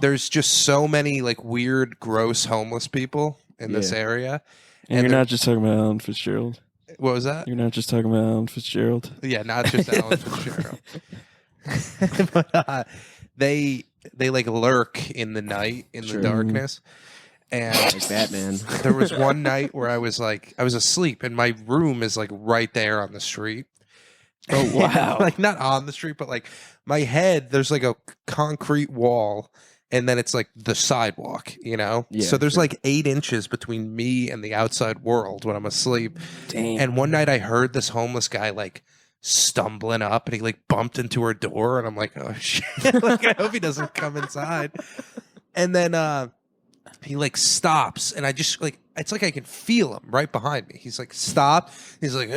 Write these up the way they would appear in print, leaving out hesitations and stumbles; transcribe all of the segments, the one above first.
there's just so many like weird, gross homeless people in this area. And you're not just talking about Alan Fitzgerald. What was that? You're not just talking about Alan Fitzgerald. Yeah, not just Alan Fitzgerald. But they like lurk in the night, in the darkness. And like Batman. There was one night where I was asleep, and my room is like right there on the street. Oh wow! Like not on the street, but like my head. There's like a concrete wall, and then it's like the sidewalk. You know, so there's like 8 inches between me and the outside world when I'm asleep. Damn. And one night I heard this homeless guy like stumbling up, and he like bumped into her door, and I'm like, oh shit! Like I hope he doesn't come inside. And then he like stops, and I just like it's like I can feel him right behind me. He's like stop. He's like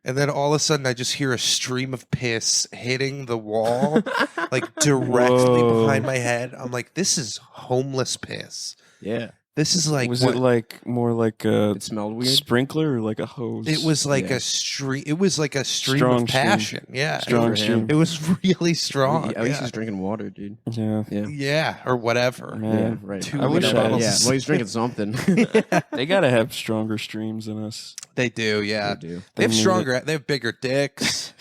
and then all of a sudden I just hear a stream of piss hitting the wall like directly behind my head. I'm like, this is homeless piss. Yeah. This is like was it like more like a it smelled weird? Sprinkler or like a hose? It was like a stream. It was like a stream of passion. Yeah, strong stream. It was really strong. At least he's drinking water, dude. Yeah, or whatever. Man. Yeah, right. I wish well, he's drinking something. They gotta have stronger streams than us. They do. Yeah, They do. They have stronger. They have bigger dicks.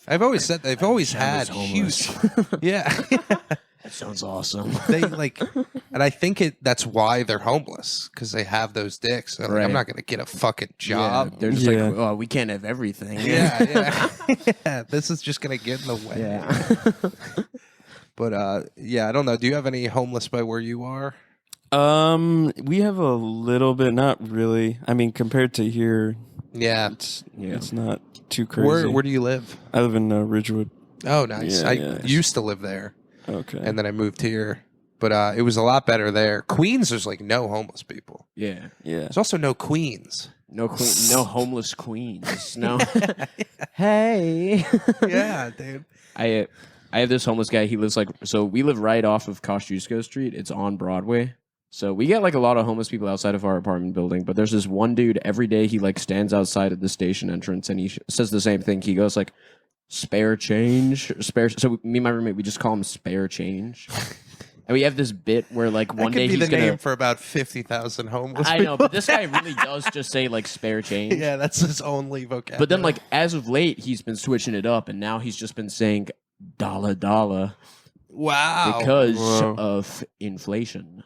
I've always said they've always had huge. Yeah. That sounds awesome. They like, and I think that's why they're homeless, because they have those dicks. Like, I'm not gonna get a fucking job. Yeah, they're just like, oh, we can't have everything. Yeah. This is just gonna get in the way. Yeah. But I don't know. Do you have any homeless by where you are? We have a little bit, not really. I mean, compared to here, it's not too crazy. Where do you live? I live in Ridgewood. Oh, nice. I used to live there. Okay. And then I moved here. But it was a lot better there. Queens, there's like no homeless people. Yeah. There's also no queens. No homeless queens. No. Hey. Yeah, dude. I have this homeless guy. He lives we live right off of Kosciuszko Street. It's on Broadway. So we get like a lot of homeless people outside of our apartment building, but there's this one dude every day he like stands outside of the station entrance and he says the same thing. He goes like, spare change, so me and my roommate, we just call him Spare Change. And we have this bit where like one day he's the name for about 50,000 homeless people. I know, but this guy really does just say like spare change. Yeah, that's his only vocabulary. But then like as of late, he's been switching it up, and now he's just been saying dollar. Wow. Because of inflation.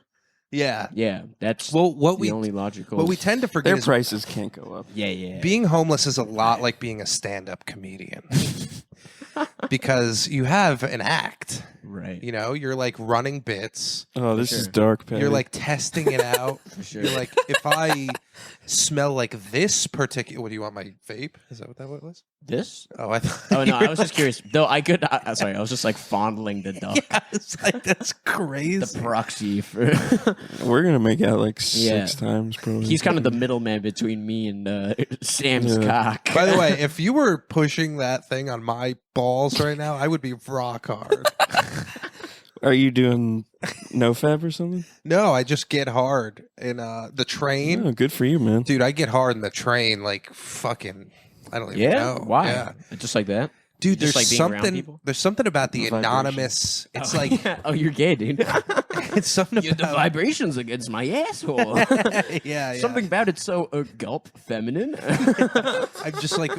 Yeah. That's the only logical. What we tend to forget their prices can't go up. Yeah. Being homeless is a lot like being a stand-up comedian. Because you have an act. Right. You know, you're like running bits. Oh, this is dark, Patty. You're like testing it out. For sure. You're like, if I smell like this particular... What, do you want my vape? Is that what that was? This? Oh, I thought... Oh, no, I was just curious. Though I could... sorry, I was just like fondling the duck. Yeah, it's like, that's crazy. The proxy for... We're going to make out like 6 times, probably. He's kind of the middleman between me and Sam's cock. By the way, if you were pushing that thing on my balls right now, I would be rock hard. Are you doing nofap or something? No, I just get hard in the train. Oh, good for you, man. Dude, I get hard in the train like fucking... I don't even know. Why? Yeah. Just like that? Dude, Just there's like being around something. people? There's something about the Vibration. anonymous. It's Oh, like yeah. Oh, you're gay, dude. it's something The about. vibrations against my asshole. Yeah. Something about it so gulp feminine. I've just like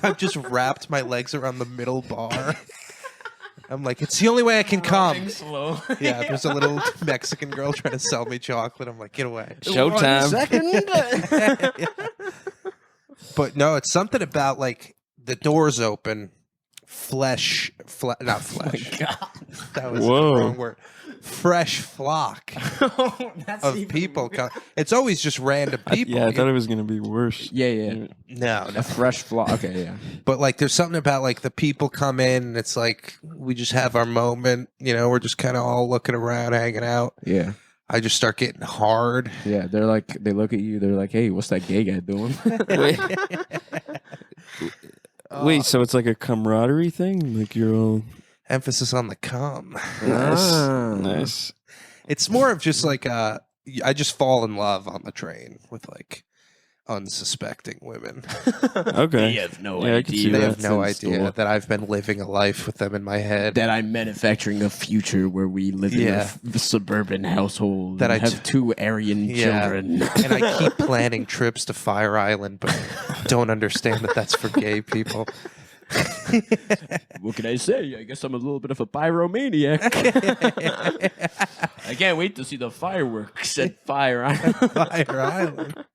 I've just wrapped my legs around the middle bar. I'm like, it's the only way I can come. Slow. Yeah, there's a little Mexican girl trying to sell me chocolate. I'm like, get away. Showtime. 1 second. But no, it's something about like the doors open, not flesh. God. That was the wrong word. Fresh flock That's of people come. It's always just random people. Yeah, I thought it was going to be worse. Yeah. No. A fresh flock. Okay, yeah. But like, there's something about like the people come in, and it's like we just have our moment. You know, we're just kind of all looking around, hanging out. Yeah. I just start getting hard. Yeah, they're like, they look at you, they're like, hey, what's that gay guy doing? Wait, so it's like a camaraderie thing? Like you're all... Emphasis on the cum. Nice. It's more of just like I just fall in love on the train with like unsuspecting women. Okay. You have no Yeah, I can see idea. They that. have no what's in idea store. that I've been living a life with them in my head. That I'm manufacturing a future where we live in a suburban household That and I have 2 Aryan children. And I keep planning trips to Fire Island, but don't understand that that's for gay people. What can I say? I guess I'm a little bit of a pyromaniac. I can't wait to see the fireworks at Fire Island. Fire Island.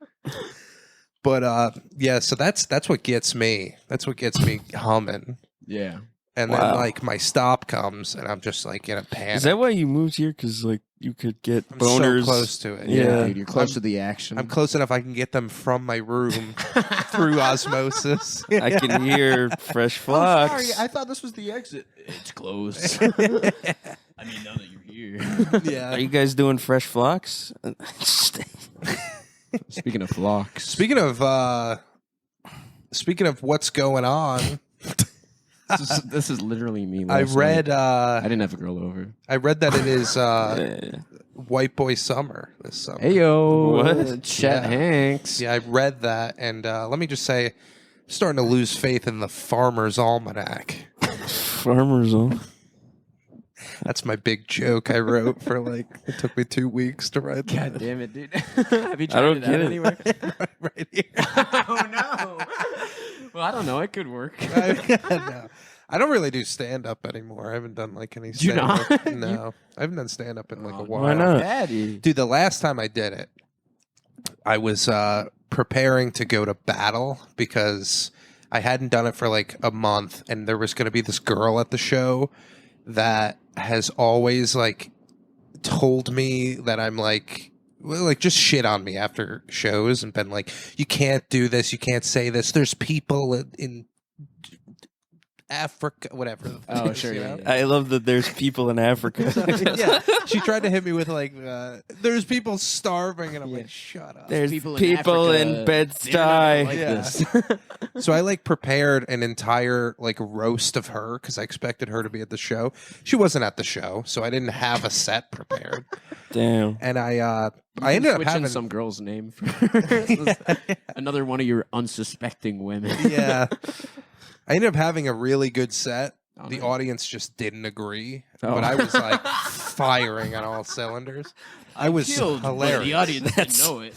But yeah, so that's what gets me. That's what gets me humming. Yeah. And then like my stop comes, and I'm just like in a panic. Is that why you moved here? Because like you could get I'm boners. so close to it. Yeah. Dude, you're close to the action. I'm close enough I can get them from my room through osmosis. I can hear fresh flocks. Oh, sorry, I thought this was the exit. It's closed. I mean, now that you're here. Yeah. Are you guys doing fresh flocks? Speaking of flocks. Speaking of what's going on, This is literally me. I last read night. I didn't have a girl over. I read that it is Yeah. White Boy Summer this summer. Hey yo, What? Chet Yeah. Hanks. Yeah, I read that, and let me just say, I'm starting to lose faith in the Farmer's Almanac. Farmers on. That's my big joke I wrote for like, it took me 2 weeks to write that. God damn it, dude. Have you tried don't it get out it. anywhere? Right here. Oh no. Well, I don't know. It could work. No. I don't really do stand up anymore. I haven't done like any Do you stand up. not? No. I haven't done stand up in like a Oh, while. Why not? Daddy. Dude, the last time I did it, I was preparing to go to battle because I hadn't done it for like a month, and there was going to be this girl at the show that has always like told me that I'm like, well, like just shit on me after shows and been like, you can't do this, you can't say this. There's people in Africa, whatever. the Oh, thing is, sure, you yeah, know? yeah. I love that there's people in Africa. Yeah, she tried to hit me with like, there's people starving, and I'm Yeah. like, shut up. There's People people in in, Africa, Bed-Stuy. they're not like Yeah. this. So I like prepared an entire like roast of her because I expected her to be at the show. She wasn't at the show, so I didn't have a set prepared. Damn. And I ended up Switching having some girl's name for another one of your unsuspecting women. yeah. I ended up having a really good set. Oh, The nice. audience just didn't agree, Oh. but I was like firing on all cylinders. I was Killed, but hilarious. the audience didn't know it.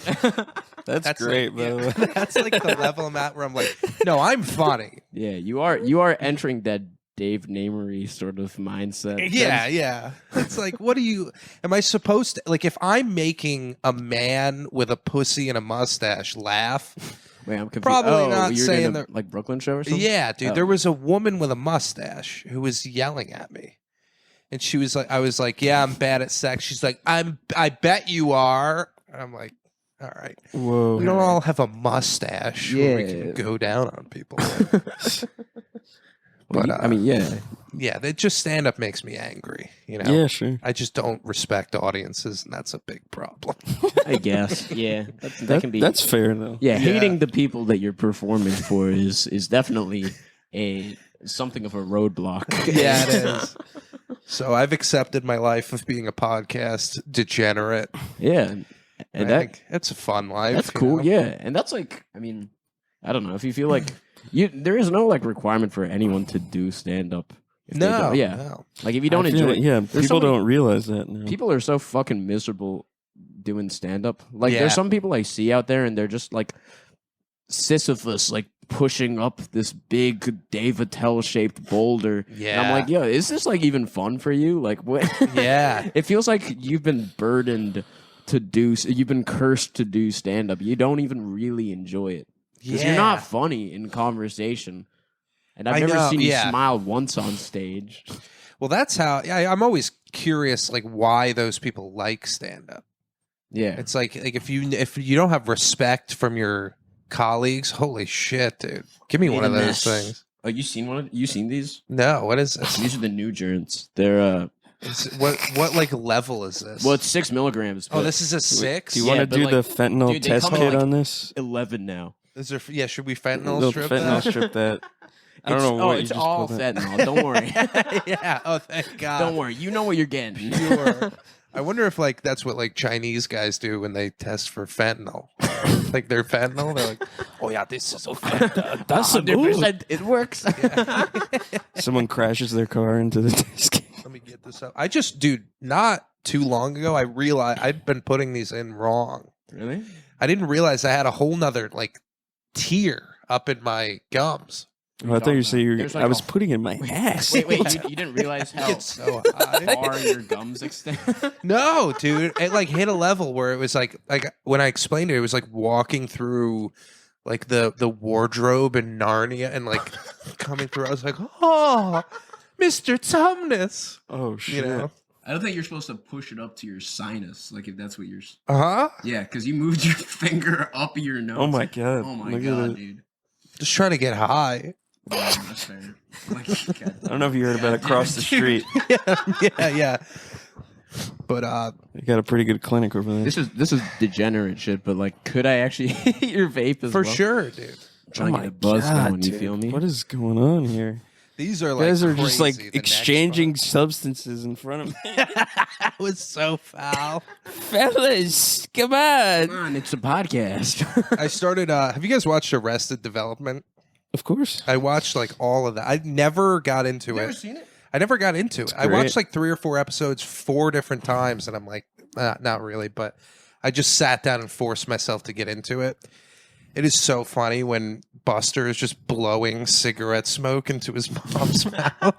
That's great, like, by the way. yeah, that's like the level I'm at where I'm like, no, I'm funny. Yeah, you are entering that Dave Namery sort of mindset. Yeah, yeah. It's like, what do you? Am I supposed to like? If I'm making a man with a pussy and a mustache laugh, Wait, I'm confused. Probably not you're saying in a, that- like Brooklyn show or something. yeah, dude. Oh. There was a woman with a mustache who was yelling at me, and she was like, "I was like, yeah, I'm bad at sex." She's like, I bet you are." And I'm like, all right. Whoa. We don't all have a mustache where we Yeah. can go down on people. Well, But, I mean, yeah. Yeah, that just stand up makes me angry. You know, Yeah, sure. I just don't respect audiences, and that's a big problem. I guess. Yeah, that can be. That's fair, though. yeah, Yeah. hating the people that you're performing for is definitely something of a roadblock. Yeah, it is. So I've accepted my life of being a podcast degenerate. Yeah, and that it's a fun life. that's you cool. know? Yeah, and that's like, I mean, I don't know if you feel like there is no like requirement for anyone to do stand up. No, yeah. no. Like if you don't I feel enjoy, it. Yeah, there's people so many- don't realize that now. people are so fucking miserable doing stand up. Like Yeah. there's some people I see out there and they're just like Sisyphus, like pushing up this big Dave Attell shaped boulder. Yeah. And I'm like, yo, is this like even fun for you? Like what? Yeah. It feels like you've been burdened to do, you've been cursed to do stand up. You don't even really enjoy it. Because you're not funny in conversation. And I've I never know, seen you yeah. smile once on stage. Well, that's how. Yeah, I'm always curious, like why those people like stand up. Yeah. It's like if you don't have respect from your colleagues, holy shit, dude, give me one of those things. Oh, you seen one? You seen these? No, what is this? These are the new joints. They're What like level is this? well, it's 6 milligrams. Oh, but this is a 6. Do you Yeah, want to but, do like, the fentanyl dude, they test come in, kit like- on this? 11 now. Is there? Yeah, should we fentanyl Little strip fentanyl that? strip that. I don't know what you it's just all called that. fentanyl. Don't worry. Yeah. Oh, thank God. Don't worry. You know what you're getting. Pure. I wonder if like that's what like Chinese guys do when they test for fentanyl. Like their fentanyl, they're like, "Oh yeah, this is a fentanyl. That's a move. 100% it works. Someone crashes their car into the disc. Let me get this up. I just, dude, not too long ago, I realized I'd been putting these in wrong. Really? I didn't realize I had a whole nother like tier up in my gums. Oh, I thought you said There's like I was a- putting in my ass. Wait, you didn't realize how It's so high. far your gums extend? No, dude, it like hit a level where it was like when I explained it, it was like walking through like the wardrobe in Narnia and like coming through. I was like, oh, Mr. Tumnus, Oh shit! you know? I don't think you're supposed to push it up to your sinus, like if that's what you're. Uh huh. Yeah, because you moved your finger up your nose. Oh my god! Oh my Look at god, it. dude. Just trying to get high. Yeah, that's fair. Like, God. I don't know if you heard about it across the street. yeah. But They got a pretty good clinic over there. This is degenerate shit, but like, could I actually hit your vape as for well? sure, dude. Trying to get a buzz going, you feel me? What is going on here? These are You like guys are just like crazy, the next exchanging substances in front of me. one. That was so foul. Fellas, come on. Come on, it's a podcast. I started. Have you guys watched Arrested Development? Of course. I watched like all of that. I never got into You it. ever seen it? I never got into it. I great. watched like 3 or 4 episodes 4 different times, and I'm like, not really. But I just sat down and forced myself to get into it. It is so funny when Buster is just blowing cigarette smoke into his mom's mouth.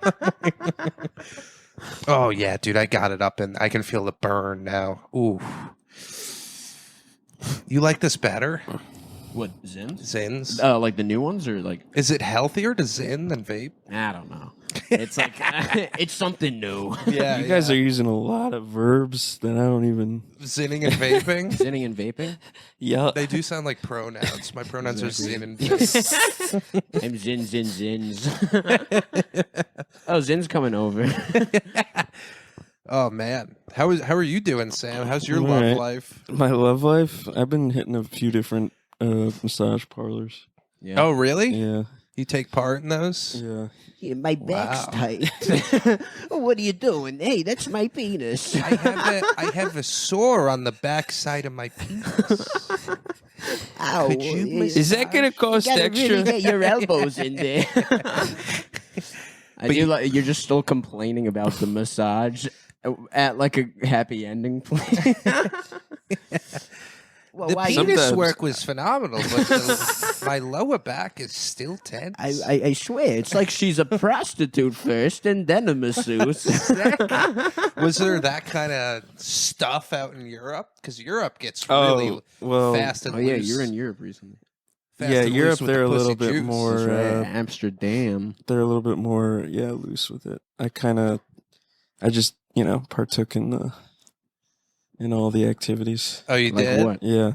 Oh yeah, dude, I got it up, and I can feel the burn now. Ooh, you like this better, What, Zins? Zins? Like the new ones, or like, Is it healthier to Zin than vape? I don't know. It's like, it's something new. Yeah, You guys are using a lot of verbs that I don't even. zinning and vaping. Zinning and vaping? Yeah. They do sound like pronouns. My pronouns are Zin and vape. I'm Zins. Oh, Zin's coming over. Oh man, how are you doing, Sam? How's your All love right. life? My love life. I've been hitting a few different massage parlors. Yeah. Oh really? Yeah. You take part in those? Yeah. Yeah, my back's Wow. tight. What are you doing? Hey, that's my penis. I have a sore on the back side of my penis. Ow. Could you Is that gonna cost gotta extra? really get your elbows in there. I do like you're just still complaining about the massage at like a happy ending point. Well, The why? penis Sometimes- work was phenomenal, but my lower back is still tense. I swear, it's like She's a prostitute first and then a masseuse. Was there that kind of stuff out in Europe? Because Europe gets really Oh, well, fast and Oh yeah, loose. you're in Europe recently. Fast yeah, and Europe, loose with they're a the little pussy bit juice. more. That's right. Amsterdam. They're a little bit more, loose with it. I just, partook in all the activities. Oh, you Like did? what? Yeah.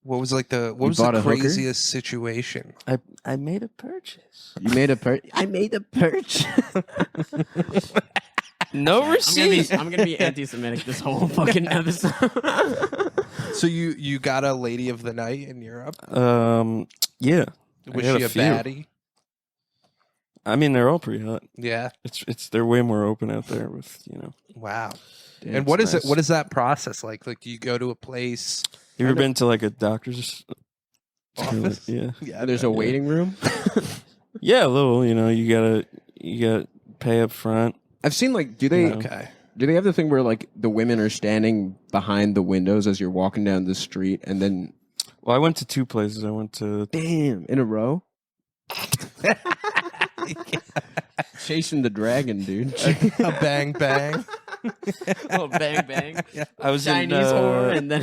What was like the You bought the a hooker? craziest situation? I made a purchase. You made a I made a perch. No receipt. I'm gonna be anti-Semitic this whole fucking episode. So you got a lady of the night in Europe? Yeah. I Was got she a few. baddie? I mean, they're all pretty hot. Yeah. They're way more open out there with, Wow. Damn, And what is nice. it? What is that process like? Like, do you go to a place? You ever been to like a doctor's Office? Yeah. Yeah. There's a waiting room. Yeah, a little, you gotta pay up front. I've seen like, do they No. Okay. do they have the thing where like the women are standing behind the windows as you're walking down the street, and then Well, I went to 2 places. I went to damn in a row, chasing the dragon, dude. A bang bang. Oh, bang bang. I was Chinese in whore, and then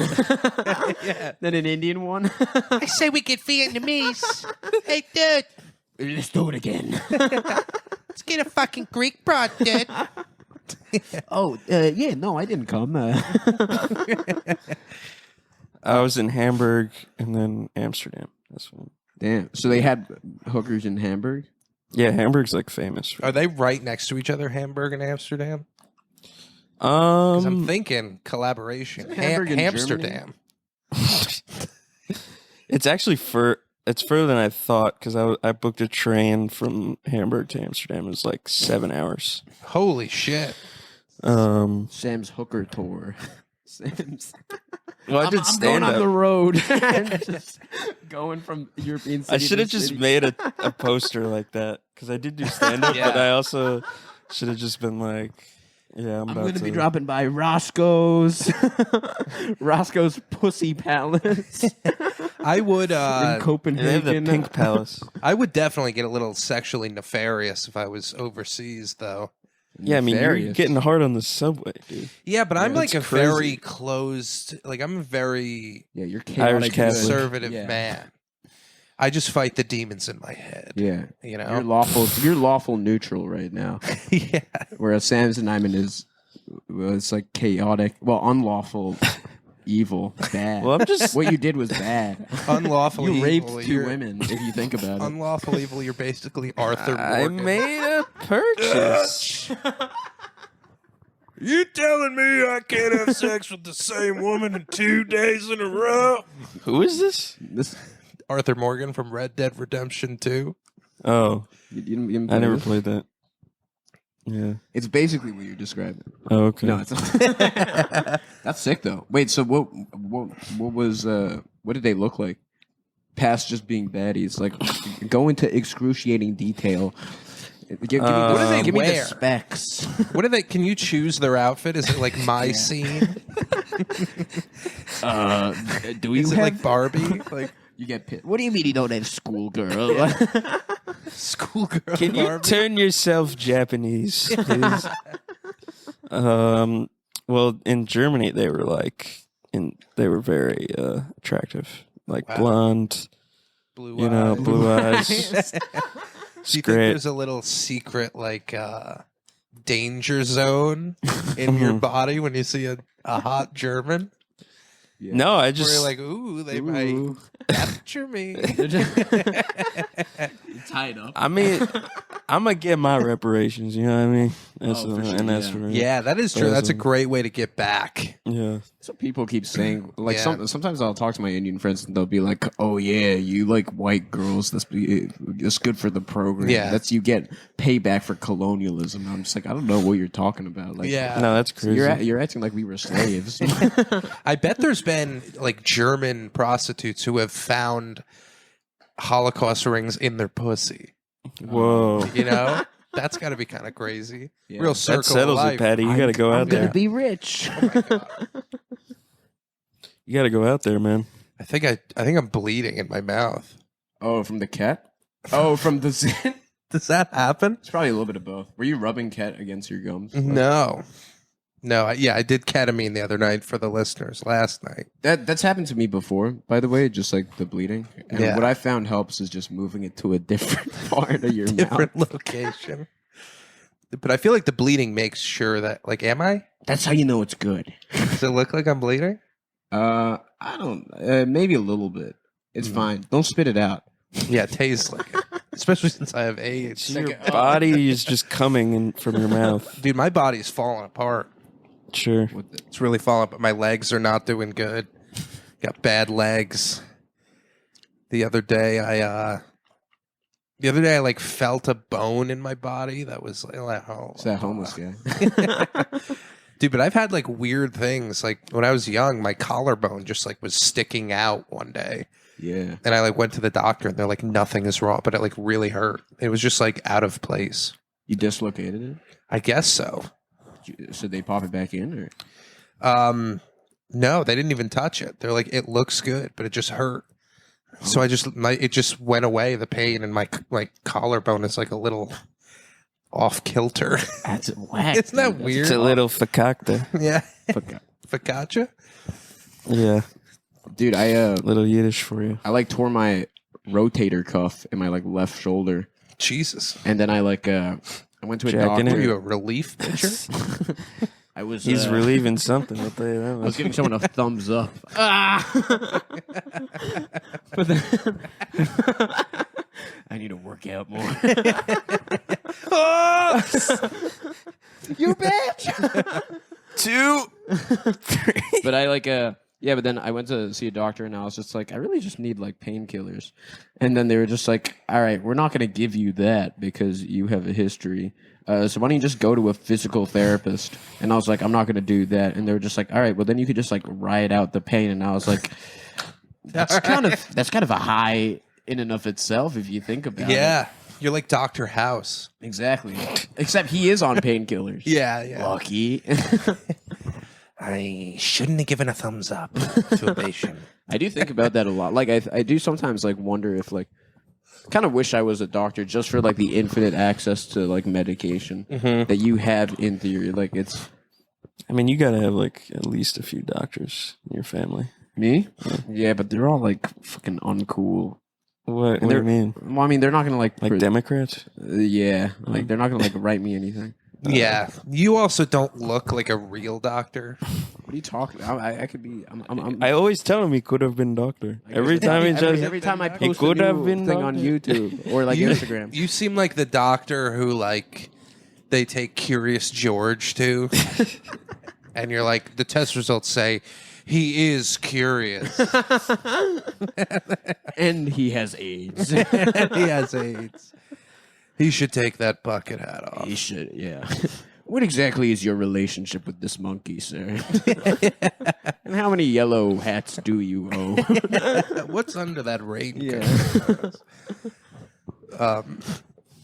Yeah. then an Indian one. I say we get Vietnamese. Hey, dude, Let's do it again. let's get a fucking Greek broad, dude. Oh, yeah, no, I didn't come. I was in Hamburg and then Amsterdam. That's one. Damn. So they had hookers in Hamburg. Yeah, Hamburg's like famous. For Are they right next to each other, Hamburg and Amsterdam? Because I'm thinking collaboration. Isn't Hamburg in Amsterdam. it's actually it's further than I thought because I booked a train from Hamburg to Amsterdam. It was like 7 hours. Holy shit. Sam's hooker tour. Sam's. Well, I did I'm stand going on the up. road. And just going from European city I should have to just city. made a poster like that because I did do stand up, but Yeah. I also should have just been like, yeah, I'm I'm about going to to be dropping by Roscoe's. Roscoe's Pussy Palace I would in Yeah, they have the Copenhagen. Pink Palace. I would definitely get a little sexually nefarious if I was overseas, though. Yeah, I mean, you're Nefarious. getting hard on the subway, dude. Yeah, but I'm Yeah, like a it's crazy. very closed, like I'm a very Yeah, you're Irish chaotic. Catholic. conservative Yeah. man. I just fight the demons in my head. Yeah, You you're know? lawful. You're lawful neutral right now. Yeah. Whereas Samson Nyman is, well, it's like chaotic. Well, unlawful, evil, bad. Well, I'm just what you did was bad. Unlawful You raped evil. 2 You're- women. If you think about it. Unlawful evil, you're basically Arthur I Morgan. made a purchase. You telling me I can't have sex with the same woman in 2 days in a row? Who is this? This. Arthur Morgan from Red Dead Redemption 2. Oh, You didn't I play never this? played that. Yeah. It's basically what you're describing. Oh, okay. No, it's that's sick though. Wait, so what was what did they look like? Past just being baddies, like go into excruciating detail. Give what do they give me the wear? specs. What are they? Can you choose their outfit? Is it like my scene? Do you Is it have like Barbie? Like you get pissed? What do you mean you don't have schoolgirl? schoolgirl Can you Barbie? turn yourself Japanese, please? Well, in Germany, they were they were very attractive, like Wow. blonde, Blue you know, eyes. blue eyes. Do It's you think great. there's a little secret like danger zone in your body when you see a hot German? No, I Where just you're like, ooh, they might Ooh. capture me. Tied up. I mean, I'm gonna get my reparations. You know what I mean? That's Oh, for sure, and that's yeah. for Yeah, that is true. That's a Awesome. great way to get back. yeah. So people keep saying, like, Yeah. sometimes I'll talk to my Indian friends and they'll be like, "Oh yeah, you like white girls. That's good for the program. Yeah. That's you get payback for colonialism." I'm just like, I don't know what you're talking about. Like, Yeah. No, that's so crazy. you're acting like we were slaves. I bet there's been like German prostitutes who have found Holocaust rings in their pussy. Whoa, You know? That's got to be kind of crazy. Yeah. Real That circle that settles of it, life. Patty. You got to go I'm out gonna there. be rich. Oh my God. You got to go out there, man. I think I'm bleeding in my mouth. Oh, from the cat? Oh, from the Zen? Does that happen? It's probably a little bit of both. Were you rubbing cat against your gums? No. No, I did ketamine the other night for the listeners last night. That's happened to me before, by the way, just like the bleeding. And Yeah. what I found helps is just moving it to a different part of your mouth. Different location. But I feel like the bleeding makes sure that, like, am I? That's how you know it's good. Does it look like I'm bleeding? I don't. Maybe a little bit. It's fine. Don't spit it out. Yeah, it tastes like it. Especially since I have AIDS. Your body is just coming in from your mouth. Dude, my body's falling apart. Sure. What the, It's really falling apart. My legs are not doing good. Got bad legs. The other day I like felt a bone in my body that was like, oh, it's that homeless guy. Dude, but I've had like weird things. Like when I was young, my collarbone just like was sticking out one day. Yeah. And I like went to the doctor and they're like, nothing is wrong, but it like really hurt. It was just like out of place. You dislocated it? I guess so. Should they pop it back in? Or No, they didn't even touch it. They're like, it looks good, but it just hurt. So it just went away, the pain, and my collarbone is like a little off kilter. That's whack. Isn't that weird? It's a little fakakta. Yeah. Fuck. Focaccia? Yeah, Dude, little Yiddish for you. I like tore my rotator cuff in my like left shoulder, Jesus. and then I went to a Jacking Were doctor. you a relief pitcher? I was. He's relieving something. I'll tell you that I was much. giving someone a thumbs up. But then I need to work out more. You bitch. 2, 3. But I Yeah, but then I went to see a doctor and I was just like, I really just need like painkillers. And then they were just like, all right, we're not going to give you that because you have a history. So why don't you just go to a physical therapist? And I was like, I'm not going to do that. And they were just like, all right, well then you could just like ride out the pain. And I was like, that's kind of a high in and of itself if you think about it. Yeah. You're like Dr. House. Exactly. Except he is on painkillers. Yeah. Lucky. I shouldn't have given a thumbs up to a patient. I do think about that a lot. Like I do sometimes like wonder if like kind of wish I was a doctor just for like the infinite access to like medication that you have in theory. Like it's I mean, you gotta have like at least a few doctors in your family. me? Yeah, but they're all like fucking uncool. What do you mean? Well, I mean, they're not gonna like Democrats? yeah, like they're not gonna like write me anything. Yeah. You also don't look like a real doctor. What are you talking about? I could be. I'm I always tell him he could have been doctor. Every time he says every time I he post could a have new been thing on doctor. YouTube or like You- Instagram. You seem like the doctor who like they take Curious George to, and you're like the test results say he is curious. And he has AIDS. He has AIDS. He should take that bucket hat off. He should, yeah. What exactly is your relationship with this monkey, sir? And how many yellow hats do you owe? What's under that raincoat? Yeah.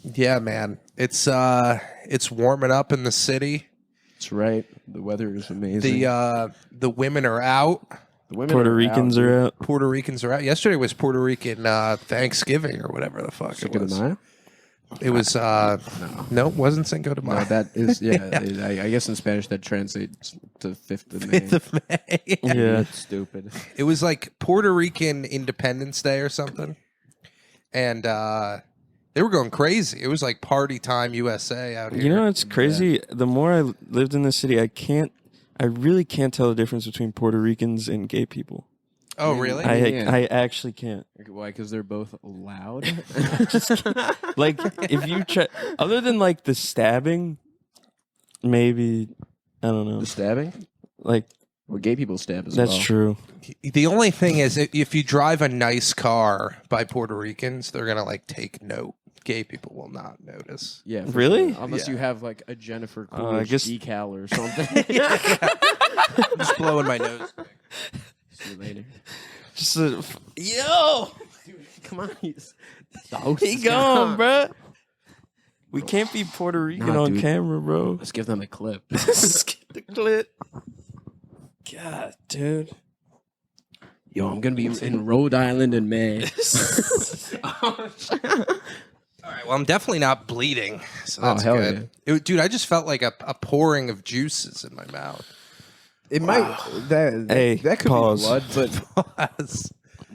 Yeah, man. It's warming up in the city. That's right. The weather is amazing. The women are out. The women Puerto are Ricans out, are out. Puerto Ricans are out. Yesterday was Puerto Rican Thanksgiving or whatever the fuck Cinco it de was. Mayo? It was no, it wasn't Cinco de Mayo. No, that is, yeah. I guess in Spanish that translates to 5th of May. 5th of May. Yeah. It's stupid. It was like Puerto Rican Independence Day or something, and they were going crazy. It was like party time USA out here. You know, it's crazy. The more I lived in the city, I really can't tell the difference between Puerto Ricans and gay people. Oh, really? Yeah. I actually can't. Why? Because they're both loud? Like, if you try, other than like the stabbing, maybe, I don't know. The stabbing? Like, Well, gay people stab as that's well. true. The only thing is, if you drive a nice car by Puerto Ricans, they're gonna like take note. Gay people will not notice. Yeah. for Really? sure. Unless Yeah. you have like a Jennifer I Coolidge guess- decal or something. I'm just blowing my nose. See you later. Just yo, Come on. The host he is gone, bruh. We can't be Puerto Rican Nah, on dude. camera, bro. Let's give them a clip. Skip the clip. God, dude. Yo, I'm going to be in Rhode Island in May. All right. Well, I'm definitely not bleeding, so Oh, that's hell good. Dude, I just felt like a pouring of juices in my mouth. It might. Hey, that could pause. be blood,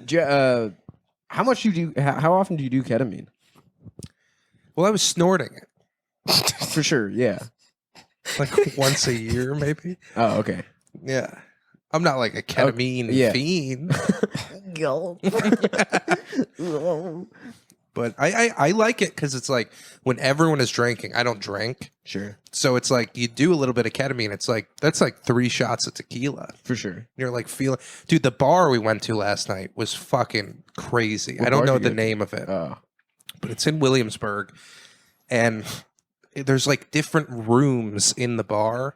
but. How much you do? How often do you do ketamine? Well, I was snorting it For sure, yeah. like once a year, maybe. Oh, okay. Yeah. I'm not like a ketamine yeah. fiend. But I like it because it's like when everyone is drinking, I don't drink. Sure, So it's like you do a little bit of ketamine. It's like that's like 3 shots of tequila. for sure. You're like feeling, dude. The bar we went to last night was fucking crazy. What I don't bar know did you the go to? name of it, Oh, but it's in Williamsburg, and there's like different rooms in the bar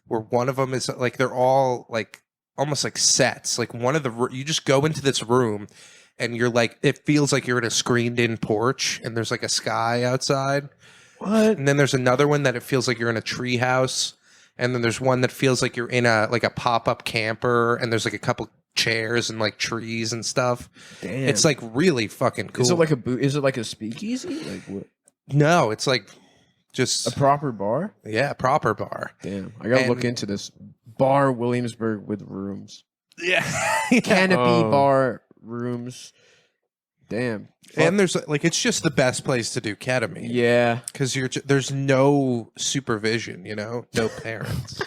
where one of them is like they're all like almost like sets. Like one of the you just go into this room. And you're like, it feels like you're in a screened-in porch, and there's like a sky outside. what? And then there's another one that it feels like you're in a tree house. And then there's one that feels like you're in a pop-up camper, and there's like a couple chairs and like trees and stuff. Damn, It's like really fucking cool. Is it like a Is it like a speakeasy? Like what? no, it's like just A proper bar? yeah, proper bar. Damn, I gotta And- look into this bar Williamsburg with rooms. Yeah, Canopy Oh. bar rooms. Damn. and there's like it's just the best place to do ketamine. Yeah. Because there's no supervision, no parents.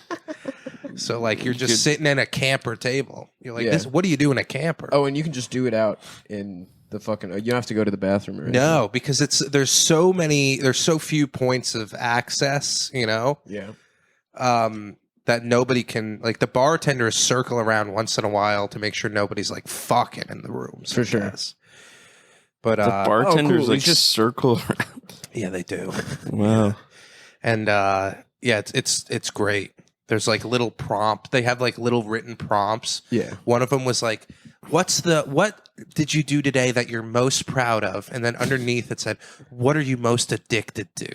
So like you're just sitting in a camper table. You're like, Yeah. this. What do you do in a camper? Oh, and you can just do it out in the fucking. You don't have to go to the bathroom or anything. no, because there's so few points of access. Yeah. that nobody can, like, the bartenders circle around once in a while to make sure nobody's like fucking in the rooms. For sure. But The bartenders cool. like He's just- circle around. yeah, they do. Wow. And yeah, it's great. There's like little prompt. They have like little written prompts. Yeah. One of them was like, what did you do today that you're most proud of? And then underneath it said, what are you most addicted to?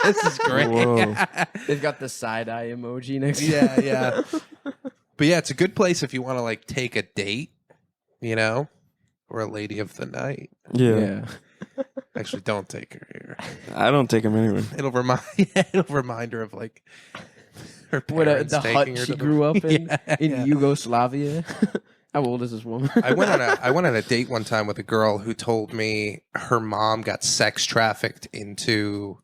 This is great. Whoa. They've got the side eye emoji next to Yeah, yeah. But yeah, it's a good place if you want to like take a date, you know, or a lady of the night. Yeah. Actually, don't take her here. I don't take them anywhere. It'll remind her of like her What parents the taking hut her she to the- grew up in Yeah. Yugoslavia. How old is this woman? I went on a date one time with a girl who told me her mom got sex trafficked into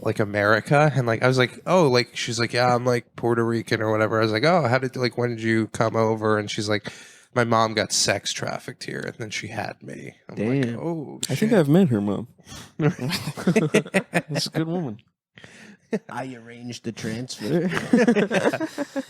like America, and like I was like, oh, like she's like, yeah, I'm like Puerto Rican or whatever. I was like, oh, when did you come over? And she's like, my mom got sex trafficked here, and then she had me. I'm like, Damn. oh, I think shit. I've met her mom. That's a good woman. I arranged the transfer.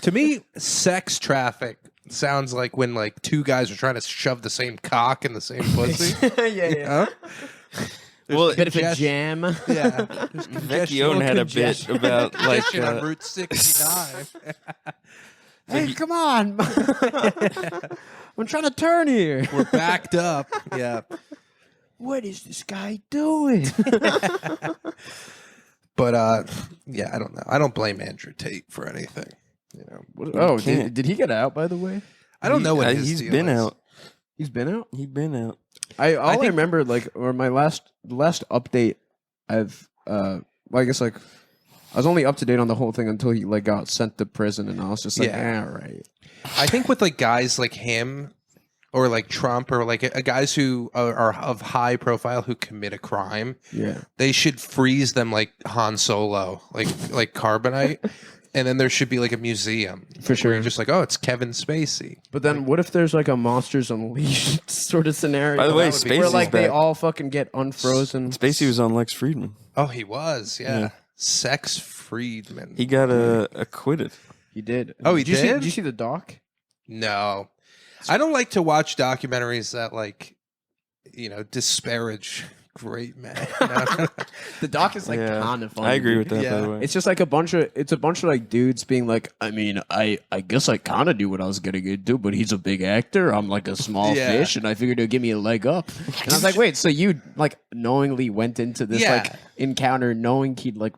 To me, sex traffic sounds like when like two guys are trying to shove the same cock in the same pussy. yeah. Huh? Well, Bit of a congestion. jam. Yeah. Vecchione had a bit about like Congestion on Route 69. Hey, come on. I'm trying to turn here. We're backed up. Yeah. What is this guy doing? But yeah, I don't know. I don't blame Andrew Tate for anything. You know, Oh, can't. did he get out, by the way? I don't know what his he's deal been is. out. He's been out? He's been out. I think- remember, like, or my last update, I've, well, I guess, like, I was only up to date on the whole thing until he, like, got sent to prison, and I was just like, Yeah. all right. I think with like guys like him, or like Trump, or like guys who are of high profile who commit a crime, Yeah. they should freeze them like Han Solo, like carbonite. And then there should be like a museum For sure. where you're just like, oh, it's Kevin Spacey. But then what if there's, like, a Monsters Unleashed sort of scenario? By the way, that would be- where, Spacey's like, they back. all fucking get unfrozen. Spacey was on Lex Friedman. Oh, he was, yeah. Yeah. Sex Friedman. He got acquitted. He did. Oh, he did? did? Did you see the doc? No, I don't like to watch documentaries that like, you know, disparage great men. No. The doc is, like, Yeah. kind of funny. I agree dude. with that, by Yeah. the way. It's just like a bunch of like dudes being like, I mean, I guess I kind of knew what I was getting into, but he's a big actor. I'm like a small Yeah. fish, and I figured it'd give me a leg up. And I was like, wait, so you like knowingly went into this Yeah. like encounter knowing he'd like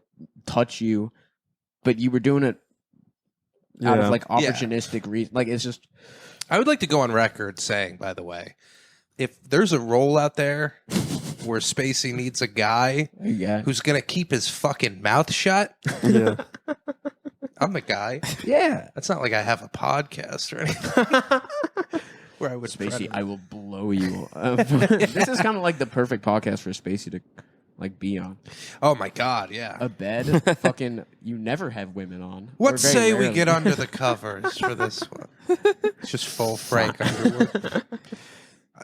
touch you, but you were doing it out Yeah. of like opportunistic reason. Like it's just I would like to go on record saying, by the way, if there's a role out there where Spacey needs a guy yeah, who's gonna keep his fucking mouth shut, Yeah. I'm the guy. yeah. That's not like I have a podcast or anything where I would Spacey, threaten- I will blow you. This is kind of like the perfect podcast for Spacey to like be on. Oh my god, yeah. A bed, fucking. You never have women on. What Or very say we rarely. get under the covers for this one? It's just full Frank Underwood.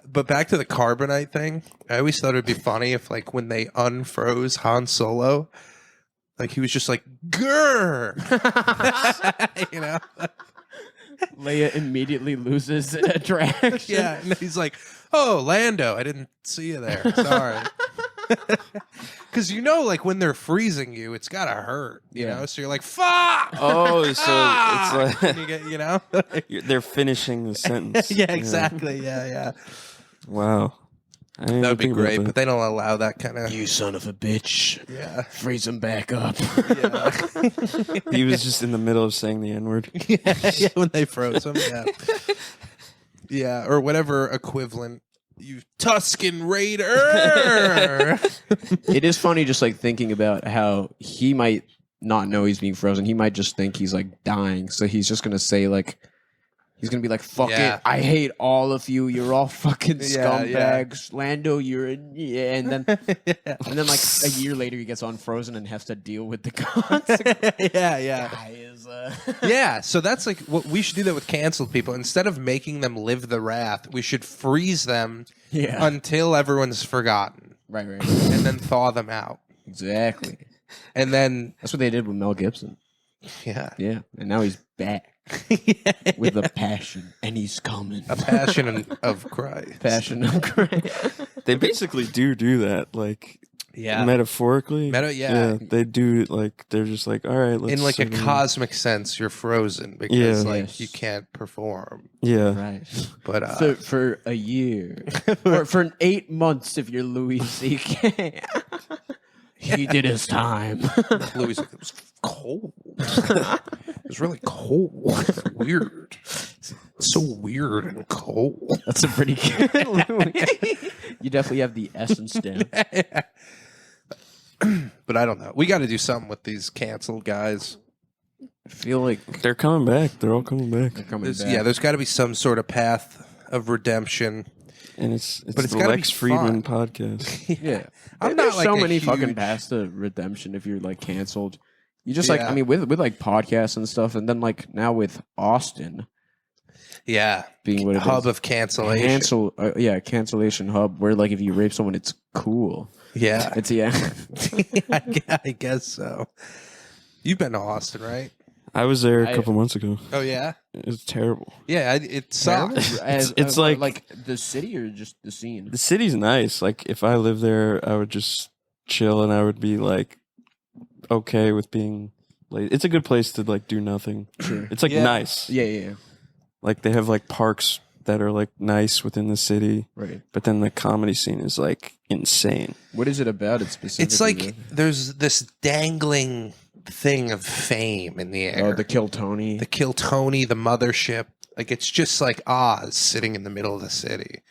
But back to the carbonite thing. I always thought it'd be funny if, like, when they unfroze Han Solo, like he was just like, "Grr," you know? Leia immediately loses attraction. Yeah, and he's like, "Oh, Lando, I didn't see you there. Sorry." Because you know, like when they're freezing you, it's gotta hurt. You Yeah. know, so you're like, "Fuck." Oh, so it's And you like get, you know. they're finishing the sentence. Yeah, exactly. Yeah. Wow. I didn't That would even be think about great, that. but they don't allow that kind of. You son of a bitch. Yeah. Freeze him back up. Yeah. He was just in the middle of saying the N word. Yeah, when they froze him. Yeah. Yeah, or whatever equivalent. You Tuscan Raider. It is funny just like thinking about how he might not know he's being frozen. He might just think he's like dying. So he's just going to say like, he's going to be like, fuck Yeah. it. I hate all of you. You're all fucking Yeah, yeah. scumbags. Lando, you're in. Yeah. And then like a year later he gets unfrozen and has to deal with the consequences. yeah. Guy is, Yeah, so that's like what we should do that with canceled people. Instead of making them live the wrath, we should freeze them yeah. until everyone's forgotten Right. and then thaw them out. Exactly. And then That's what they did with Mel Gibson. Yeah. Yeah, and now he's back with a passion, and he's coming. A passion of Christ. Passion of Christ. They basically do that, like Yeah. metaphorically. Yeah. they do, like they're just like, all right, let's In like a sit in. cosmic sense, you're frozen because Yeah. like Yes. you can't perform. Yeah, Right. But For a year. or for 8 months if you're Louis C.K. He did his time. Louis, it was cold. It was really cold. Weird. It's so weird and cold. That's a pretty good Louis. You definitely have the essence down. But I don't know. We got to do something with these canceled guys. I feel like they're coming back. They're all coming back, they're coming There's, back. yeah, there's got to be some sort of path of redemption. and it's But it's the gotta Lex be Friedman fun. podcast. Yeah. I'm There's not like so a many fucking huge- paths to redemption if you're like canceled. You just like Yeah. I mean with like podcasts and stuff, and then like now with Austin Yeah. being what it Hub is. of cancellation. Cancellation hub where like if you rape someone it's cool. Yeah. It's I guess so. You've been to Austin, right? I was there a I- couple months ago. Oh, yeah? It's terrible. Yeah, it sucks. It's like- the city or just the scene. The city's nice. Like if I lived there, I would just chill and I would be like okay with being late. It's a good place to like do nothing. Sure. It's like Yeah. nice. Yeah. Like they have like parks that are like nice within the city, Right. but then the comedy scene is like insane. What is it about it specifically? It's like there's this dangling thing of fame in the air. the Kill Tony. The Kill Tony, the mothership. Like it's just like Oz sitting in the middle of the city.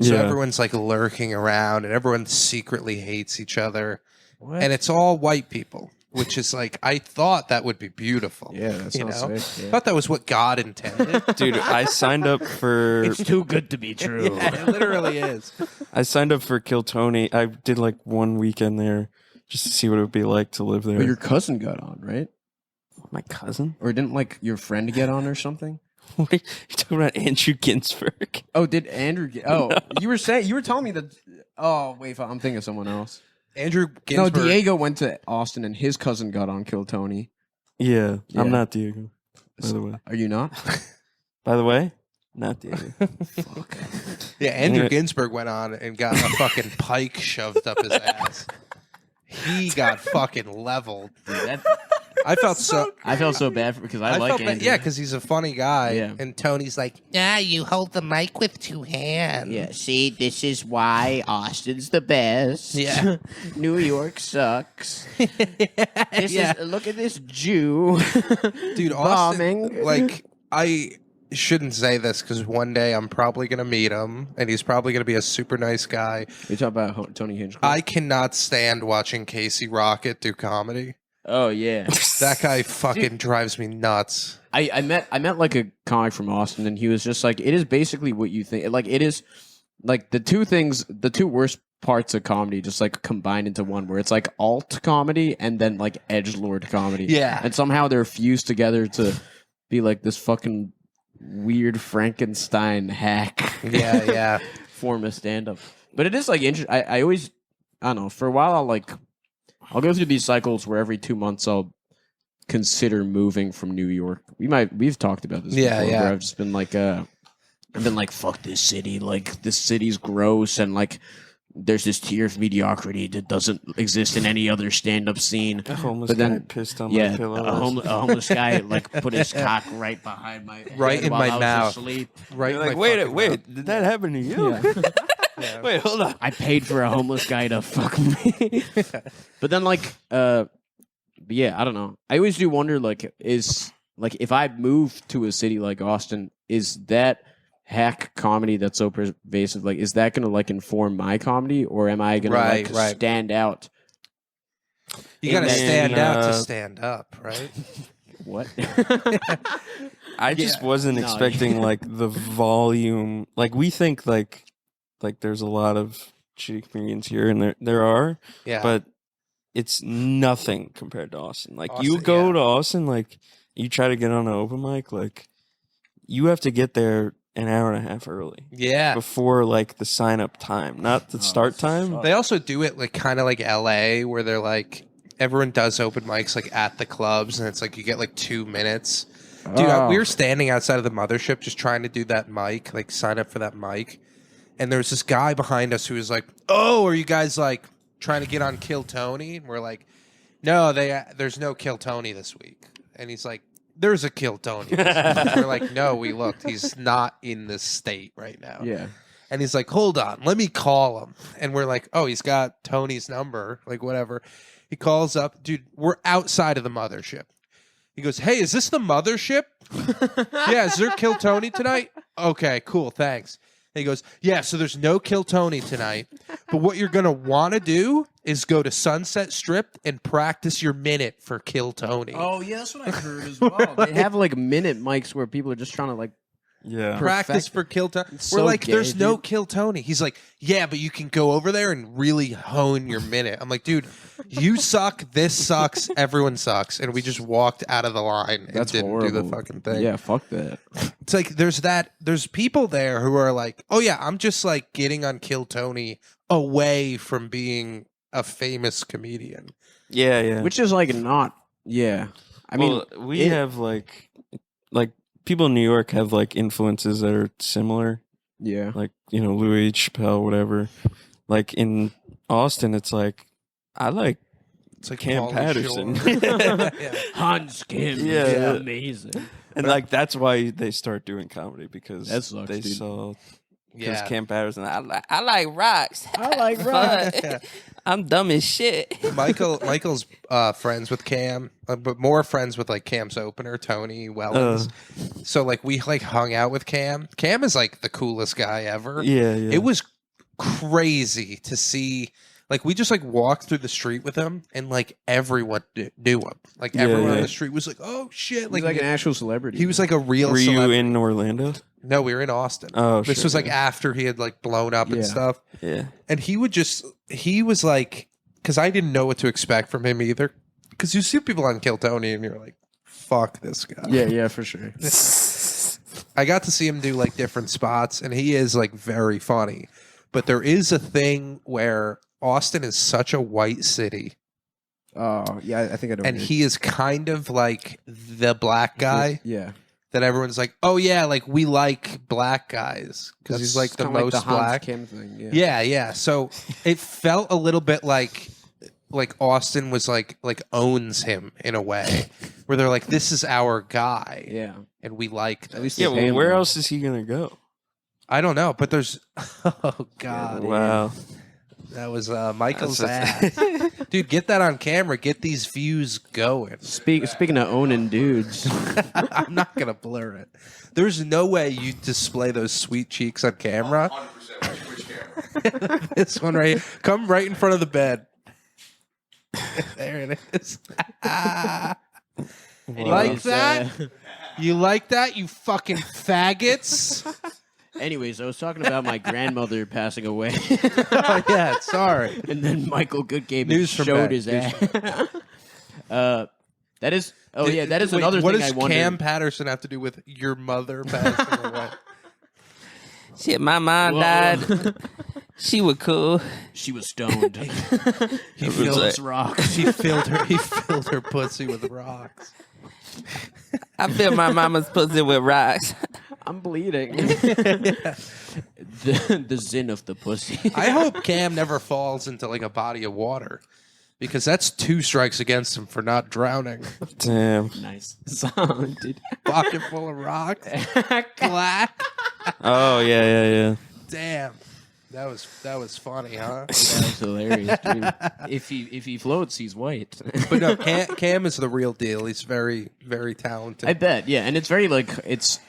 So Yeah. everyone's like lurking around and everyone secretly hates each other. What? And it's all white people, which is like, I thought that would be beautiful. yeah, that you sounds know? sick. I Yeah. thought that was what God intended. Dude, I signed up for too good to be true. Yeah, it literally is. I signed up for Kill Tony. I did like one weekend there just to see what it would be like to live there. But your cousin got on, right? My cousin? Or didn't like your friend get on or something? What are you talking about? Andrew Ginsberg? Oh, did Andrew get? Oh, you were telling me that. Oh, wait, I'm thinking of someone else. Andrew No, Ginsberg. Diego went to Austin and his cousin got on Kill Tony. Yeah, Yeah. I'm not Diego. By the way, Are you not? Not Diego. Fuck. Yeah, Andrew Yeah. Ginsberg went on and got a fucking pike shoved up his ass. He got fucking leveled. I felt so. I felt so bad because I like felt Andrew. bad, yeah, because he's a funny guy. Yeah. And Tony's like, you hold the mic with two hands. Yeah, see, this is why Austin's the best. Yeah. New York sucks. This Yeah. is look at this Jew. Dude, Austin, bombing. like, I shouldn't say this because one day I'm probably going to meet him and he's probably going to be a super nice guy. You talk about Tony Hinchcliffe. I cannot stand watching Casey Rocket do comedy. Oh yeah. That guy fucking drives me nuts. I met like a comic from Austin, and he was just like, it is basically what you think. Like it is like the two worst parts of comedy just like combined into one, where it's like alt comedy and then like edgelord comedy. Yeah. and somehow they're fused together to be like this fucking weird Frankenstein hack. Yeah. Form of stand up. But it is like interesting. I always, I don't know. For a while, I'll go through these cycles where every 2 months I'll consider moving from New York. We've talked about this Yeah, before, yeah. where I've just been like, fuck this city. Like, this city's gross, and like, there's this tier of mediocrity that doesn't exist in any other stand-up scene. A homeless But then- guy pissed on Yeah, my pillow. a homeless guy like put his cock right behind my Right head in while my I was mouth. asleep. Right. You're in like, my wait, fucking wait, did that happen to you? Yeah. Wait, hold on. I paid for a homeless guy to fuck me. But then but yeah, I don't know. I always do wonder, like, if I move to a city like Austin, is that hack comedy that's so pervasive, like, is that going to like inform my comedy, or am I going Right, to right. stand out? You got to And stand out to uh, stand up, right? What? I just Yeah. wasn't No. expecting like the volume. Like we think like there's a lot of shitty comedians here, and there are, Yeah. but it's nothing compared to Austin. Like you Austin, go yeah. to Austin, like you try to get on an open mic, like you have to get there an hour and a half early yeah. before like the sign up time, not the start time. fuck. They also do it like kind of like LA, where they're like everyone does open mics like at the clubs, and it's like you get like 2 minutes. Dude, we were standing outside of the mothership just trying to do that mic, like sign up for that mic. And there was this guy behind us who was like, "Oh, are you guys like trying to get on Kill Tony?" And we're like, "No, there's no Kill Tony this week." And he's like, "There's a Kill Tony." We're like, "No, we looked. He's not in this state right now." Yeah. And he's like, "Hold on, let me call him." And we're like, "Oh, he's got Tony's number, like whatever." He calls up, dude. We're outside of the mothership. He goes, "Hey, is this the mothership?" "Yeah, is there Kill Tony tonight?" "Okay, cool, thanks." And he goes, "Yeah, so there's no Kill Tony tonight, but what you're going to want to do is go to Sunset Strip and practice your minute for Kill Tony." Oh yeah, that's what I heard as well. They have like minute mics where people are just trying to like Yeah. Practice for Kill Tony. We're so like, gay, there's no dude. Kill Tony. He's like, "Yeah, but you can go over there and really hone your minute." I'm like, "Dude, you suck. This sucks. Everyone sucks." And we just walked out of the line and That's didn't do the horrible. fucking thing. Yeah, fuck that. It's like there's people there who are like, "Oh yeah, I'm just like getting on Kill Tony away from being a famous comedian." Yeah, yeah. Which is like not. Yeah. I mean, well, we have like people in New York have like influences that are similar. yeah. Like, Louis Chappelle, whatever. Like in Austin, it's like I like It's like Cam Pauly Patterson. Shore. Yeah. Hans Kim. Yeah. is amazing. and like that's why they start doing comedy because That sucks, they dude. saw Yeah. Cam Patterson. I like rocks. I like rock. Yeah. I'm dumb as shit. Michael's friends with Cam, but more friends with like Cam's opener, Tony Wellens. So like we like hung out with Cam. Cam is like the coolest guy ever. Yeah, yeah. It was crazy to see. Like we just like walked through the street with him, and like everyone knew him. Like Yeah, everyone on yeah. the street was like, "Oh shit!" He's like an actual celebrity. he was like a real. Were you celebrity. in Orlando? No, we were in Austin. Oh, This sure, was like yeah. after he had like blown up and Yeah. stuff. Yeah. And he was like, because I didn't know what to expect from him either. Because you see people on Kill Tony and you're like, fuck this guy. Yeah, for sure. I got to see him do like different spots, and he is like very funny. But there is a thing where Austin is such a white city, Oh, yeah, I think I know. and what he is kind of like the black guy Yeah. that everyone's like, "Oh yeah, like we like black guys," because he's like the kinda most the Hans black. Kim thing. Yeah. Yeah. So it felt a little bit like Austin was like owns him in a way, where they're like, "This is our guy," Yeah. and we like. At least Yeah, they well, pay him where well. else is he gonna go? I don't know, but there's. Oh God, Wow. that was Michael's That's- ass, dude. Get that on camera. Get these views going. Speaking of owning dudes, I'm not gonna blur it. There's no way you display those sweet cheeks on camera. 100%. Which camera? This one right here. Come right in front of the bed. There it is. Like Anyways, that? You like that, you fucking faggots? Anyways, I was talking about my grandmother passing away, Oh, yeah, sorry. and then Michael Good came News and from showed back. his ass. That is. Oh yeah, that is Wait, another what thing I does wonder. Cam Patterson have to do with your mother passing away? Shit, my mom Whoa. died. She was cool. She was stoned. He was filled, like- rocks. he filled her pussy with rocks. I filled my mama's pussy with rocks. I'm bleeding. the zin of the pussy. I hope Cam never falls into like a body of water, because that's 2 strikes against him for not drowning. Damn. Nice song, dude. Pocket full of rocks. Black. Oh yeah. Damn. That was funny, huh? That's hilarious, dude. If he floats, he's white. But no, Cam is the real deal. He's very, very talented. I bet, yeah, and it's very like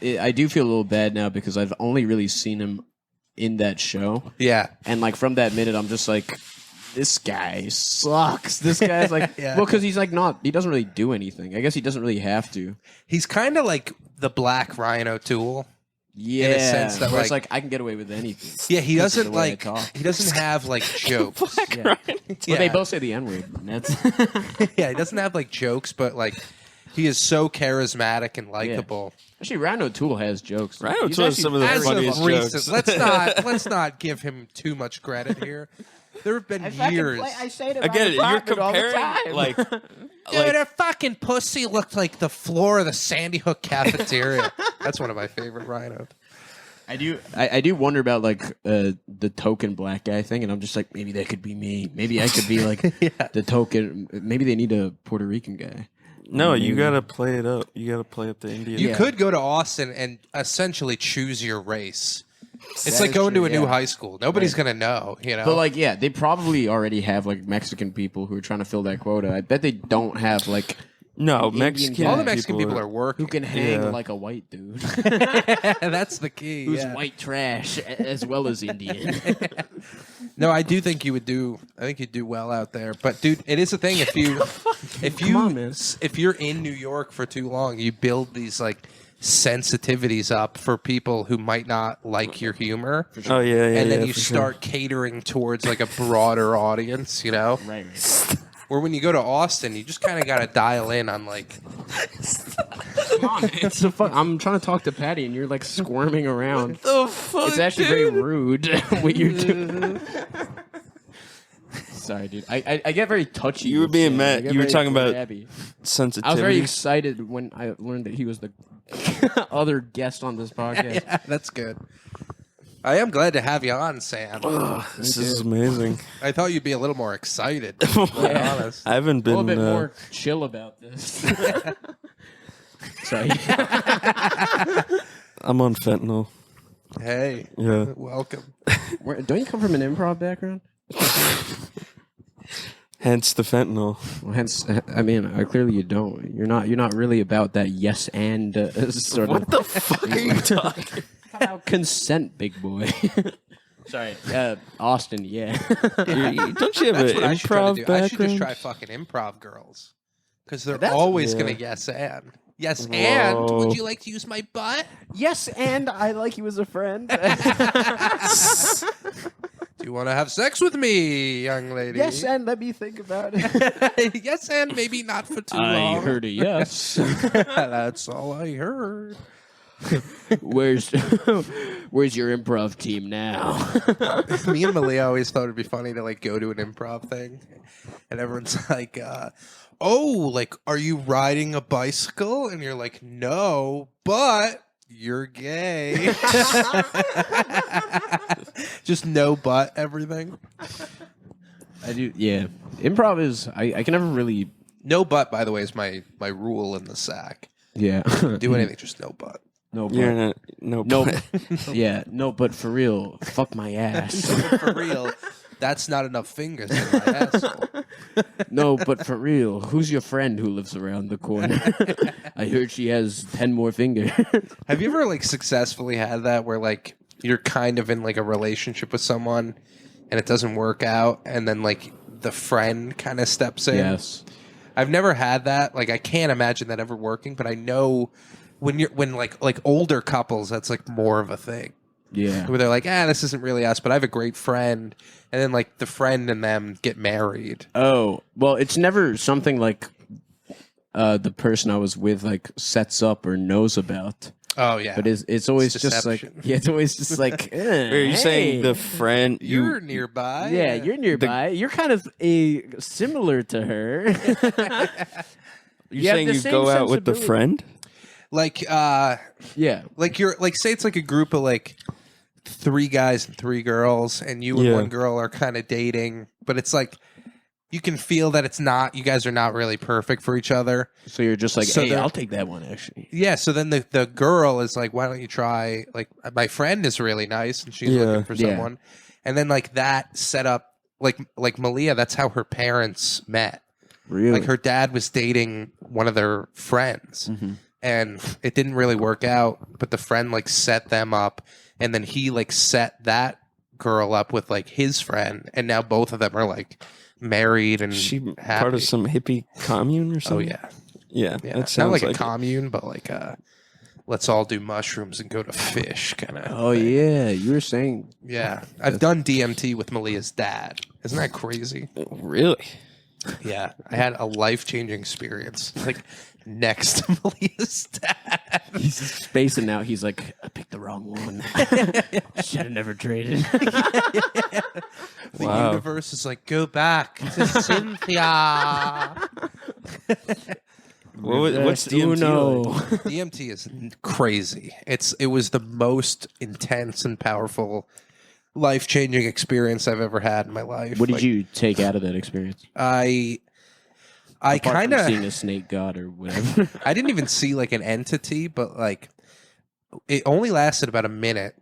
I do feel a little bad now because I've only really seen him in that show, yeah. and like from that minute, I'm just like, this guy sucks. This guy's like, Yeah. well, because he's like he doesn't really do anything. I guess he doesn't really have to. He's kind of like the Black Ryan O'Toole. Yeah, sense that, where it's like- like I can get away with anything. Yeah, he Because of doesn't the way I like. talk. He doesn't have like jokes. Yeah. Yeah. Well, they both say the N word. That's Yeah, he doesn't have like jokes, but like he is so charismatic and likable. actually Ryan O'Toole has jokes. Ryan He's O'Toole has actually- some of the As funniest of recent, jokes. let's not give him too much credit here. There have been years. I say it Again, you're comparing like, Dude, her fucking pussy looked like the floor of the Sandy Hook cafeteria. That's one of my favorite rhinos. I do wonder about like the token black guy thing, and I'm just like, maybe that could be me. Maybe I could be like the token. Maybe they need a Puerto Rican guy. no, you gotta play it up. You gotta play up the Indian. You could go to Austin and essentially choose your race. It's like is going true, to a new yeah. high school. Nobody's gonna know, you know. But like, yeah, they probably already have like Mexican people who are trying to fill that quota. I bet they don't have like No, Indian Mexican. guy. all the Mexican people are working. who can hang Yeah. like a white dude That's the key. who's yeah. white trash as well as Indian. No, I do think you would do. I think you'd do well out there. But dude, it is a thing. If you're in New York for too long, you build these like sensitivities up for people who might not like your humor. Oh yeah, yeah. And then yeah, you for start catering towards like a broader audience, you know? right. Or when you go to Austin, you just kind of got to dial in on like, Come on, man. It's so fun. I'm trying to talk to Patty, and you're like squirming around. The fuck, It's actually very rude what you're doing. Sorry, dude. I get very touchy. You were with being shit. mad. I get You were very talking about grabby. sensitivity. I was very excited when I learned that he was the other guest on this podcast. yeah, that's good. I am glad to have you on, Sam. This is amazing. I thought you'd be a little more excited, to be honest. I haven't A been. little bit more chill about this. Sorry. I'm on fentanyl. Hey, Yeah. welcome. Don't you come from an improv background? Hence the fentanyl. Well, hence, I mean, clearly you don't. You're not really about that yes and sort of. What the fuck are you talking? About consent, big boy. Sorry, Austin. Yeah. Don't you have That's an what I should try to improv do. background? I should just try fucking improv girls. Because they're That's- always yeah. going to yes and. Yes and. Whoa. Would you like to use my butt? Yes, and I like you as a friend. Do you want to have sex with me, young lady? yes, and let me think about it. Yes and maybe not for too I long. heard a yes. That's all I heard. Where's your improv team now? Me and Malia always thought it'd be funny to like go to an improv thing, and everyone's like, "Oh, like, are you riding a bicycle?" And you're like, "No, but you're gay." Just no but everything. I do. Yeah, improv is. I can never really. No but, by the way, is my rule in the sack. Yeah. Do anything, just no but. No, but. You're not. No. No. Yeah. No, but for real, fuck my ass. For real, that's not enough fingers in my asshole. No, but for real, who's your friend who lives around the corner? I heard she has 10 more fingers. Have you ever like successfully had that where like you're kind of in like a relationship with someone and it doesn't work out and then like the friend kind of steps in? Yes. I've never had that. Like I can't imagine that ever working, but I know when like older couples, that's like more of a thing. Yeah. Where they're like, this isn't really us, but I have a great friend, and then like the friend and them get married. Oh, well, it's never something like the person I was with like sets up or knows about. Oh yeah, But it's always It's just like deception. it's always just like. Are you saying the friend? you're nearby. Yeah, you're nearby. You're kind of similar to her. You're You have saying the you same go out with the sensibility. friend? like Yeah. like you're like say it's like a group of like 3 guys and 3 girls, and you and Yeah. one girl are kind of dating, but it's like you can feel that it's not. You guys are not really perfect for each other. So you're just like, So hey, they're- I'll take that one actually. Yeah, so then the girl is like, why don't you try, like, my friend is really nice and she's Yeah. looking for Yeah. someone. And then like that set up like Malia, that's how her parents met. Really? Like her dad was dating one of their friends and it didn't really work out, but the friend like set them up, and then he like set that girl up with like his friend, and now both of them are like married and Is she happy. part of some hippie commune or Oh something? yeah. Yeah. Yeah, That not sounds like, like a commune, but like let's all do mushrooms and go to fish kind of. Oh yeah, you were saying. Yeah, I've done DMT with Malia's dad. Isn't that crazy? Really? Yeah, I had a life-changing experience. Like next to Malia's dad. He's spacing out. He's like, I picked the wrong one. Should have never traded. The Wow. universe is like, go back to Cynthia. What's DMT like? DMT is crazy. It was the most intense and powerful, life-changing experience I've ever had in my life. What did you take out of that experience? I Apart kind from of seeing a snake god or whatever. I didn't even see like an entity, but like it only lasted about a minute.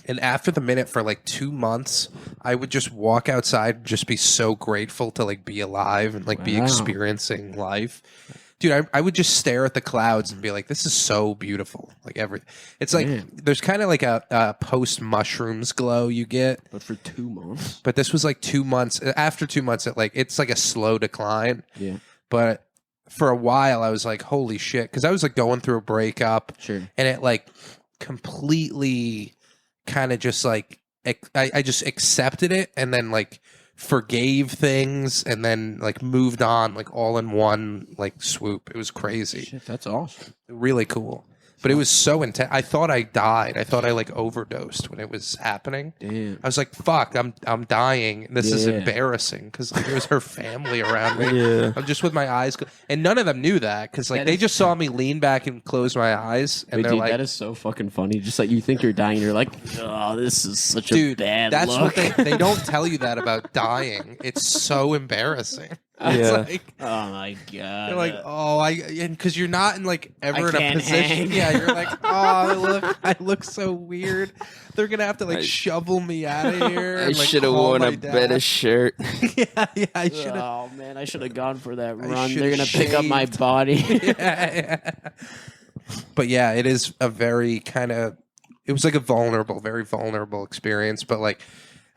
And after the minute, for like 2 months, I would just walk outside and just be so grateful to like be alive and like be Wow. experiencing life. Dude, I would just stare at the clouds and be like, this is so beautiful. Like it's like Man. there's kind of like a post mushrooms glow you get. But for 2 months. But this was like 2 months. After 2 months, it's like a slow decline. Yeah. But for a while, I was like, holy shit. Because I was like going through a breakup. Sure. And it like completely kind of just like, I just accepted it and then like forgave things and then like moved on like all in one like swoop. It was crazy. Shit, that's awesome. Really cool. But it was so intense. I thought I died. I thought I like overdosed when it was happening. Damn. I was like, "Fuck, I'm dying. This is Yeah. embarrassing." Because like, there was her family around me. Yeah. I'm just with my eyes, and none of them knew that because like That they is- just saw me lean back and close my eyes, and Wait, they're dude, like, that is so fucking funny. Just like you think you're dying, and you're like, oh, this is such a "Dude, bad that's look. what they don't tell you that about dying. It's so embarrassing." It's Yeah. like Oh my god. you're like, "Oh, and because you're not in like ever I in a can't position." hang. Yeah, you're like, "Oh, I look so weird. They're gonna have to like shovel me out of here." I and, like, should have call worn my a dad. better shirt. yeah, I should have. Oh man, I should have gone for that I run. should've They're gonna pick up my shaved. body. yeah. But yeah, it is a very kind of. It was like a very vulnerable experience. But like,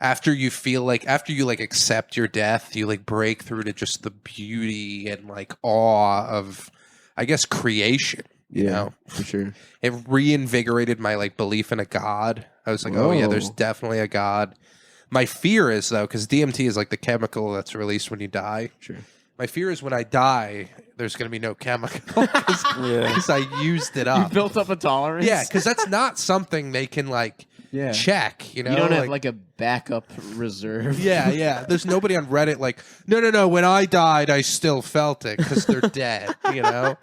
after you accept your death, you like break through to just the beauty and like awe of, I guess, creation. You know, for sure. it reinvigorated my like belief in a god. I was like, oh yeah, there's Whoa. definitely a god. My fear is though, because DMT is like the chemical that's released when you die. Sure. My fear is when I die, there's going to be no chemical because I used it up. built up a tolerance. Yeah, because that's not something they can like yeah. check. You know, You don't have like a backup reserve. yeah. There's nobody on Reddit like, no. When I died, I still felt it because they're dead. You know.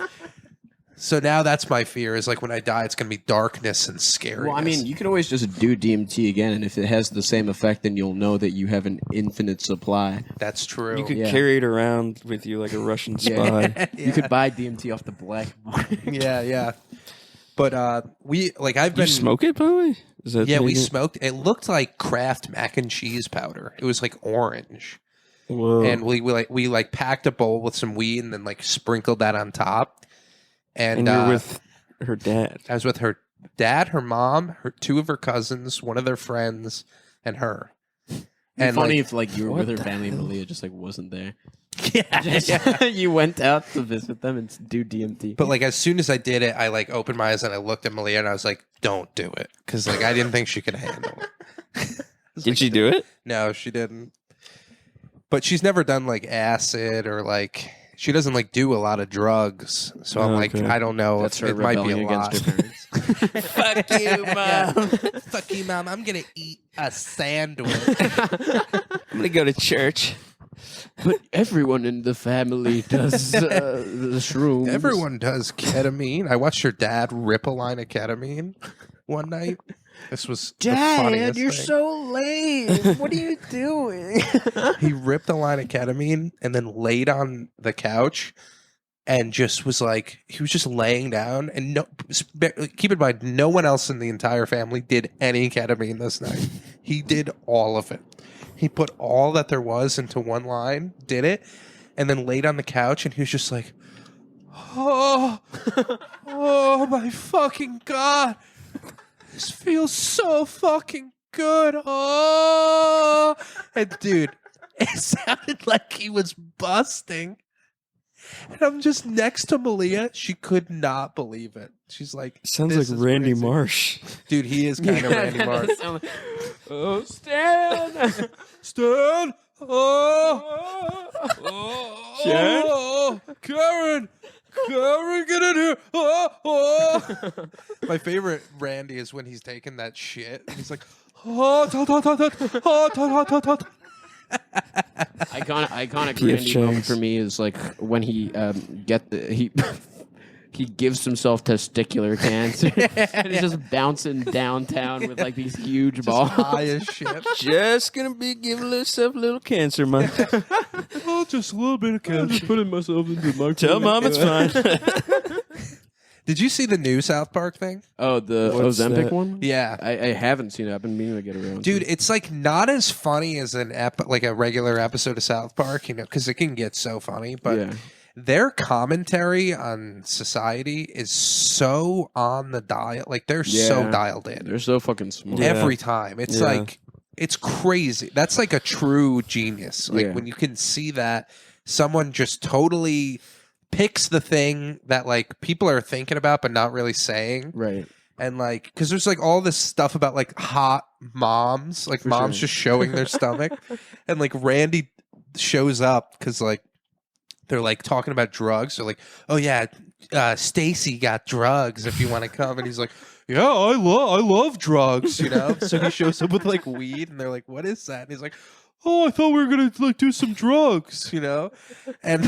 So now that's my fear is like when I die, it's going to be darkness and scary. Well, I mean, you can always just do DMT again, and if it has the same effect, then you'll know that you have an infinite supply. that's true. You could Yeah. carry it around with you like a Russian spy. You could buy DMT off the black market. yeah. But I've You been smoke it, by the way? Is that Yeah, we taken- smoked. It looked like Kraft mac and cheese powder. It was like orange, Whoa. and we like packed a bowl with some weed and then like sprinkled that on top. And you're with her dad. I was with her dad, her mom, two of her cousins, one of their friends, and her. And funny like, if like you were What with her the family and hell? Malia just like wasn't there. yeah. You went out to visit them and do DMT. But like as soon as I did it, I like opened my eyes and I looked at Malia and I was like, "Don't do it," because like I didn't think she could handle it. Did she do it? No, she didn't. But she's never done like acid or like she doesn't like do a lot of drugs. So I'm like, Okay. I don't know. That's if her it might be a rebelling lot. against her parents. Fuck you, mom. Fuck you, mom. I'm gonna eat a sandwich. I'm going to go to church. But everyone in the family does the shrooms. Everyone does ketamine. I watched your dad rip a line of ketamine one night. This was the funniest thing. so lame. What are you doing? He ripped a line of ketamine and then laid on the couch and just was like, he was just laying down. And no, keep in mind, no one else in the entire family did any ketamine this night. He did all of it. He put all that there was into one line, did it, and then laid on the couch and he was just like, oh my fucking God. This feels so fucking good. Oh, and dude, it sounded like he was busting. And I'm just next to Malia. She could not believe it. She's like, Sounds "This like is Randy crazy." Marsh. Dude, he is kind of Randy Marsh. Oh, Stan! Stan! Oh, Karen! Karen, get in here! Oh. My favorite Randy is when he's taking that shit and he's like, oh, Iconic P.F. Randy moment Chang's. for me is like when he he gives himself testicular cancer and he's just bouncing downtown with like these huge balls. High as shit. Just gonna be giving yourself a little cancer, man. Oh, just a little bit of cancer. Putting myself into my Tell mom it's fine. Did you see the new South Park thing? Oh, the What's Ozempic that? one? Yeah. I haven't seen it. I've been meaning to get around. Dude, it's like not as funny as like a regular episode of South Park, you know, because it can get so funny. But yeah. their commentary on society is so on the dial. Like they're so Yeah. dialed in They're so fucking smart. Yeah. every time. It's Yeah. like it's crazy. That's like a true genius. Like Yeah. when you can see that someone just totally picks the thing that like people are thinking about but not really saying. Right. And like, because there's like all this stuff about like hot moms, like For moms sure. just showing their stomach, and like Randy shows up because like they're like talking about drugs. They're like, oh yeah, Stacy got drugs if you want to come, and he's like, yeah, I love drugs, you know. So he shows up with like weed, and they're like, what is that? And he's like, oh, I thought we were gonna like do some drugs, you know. And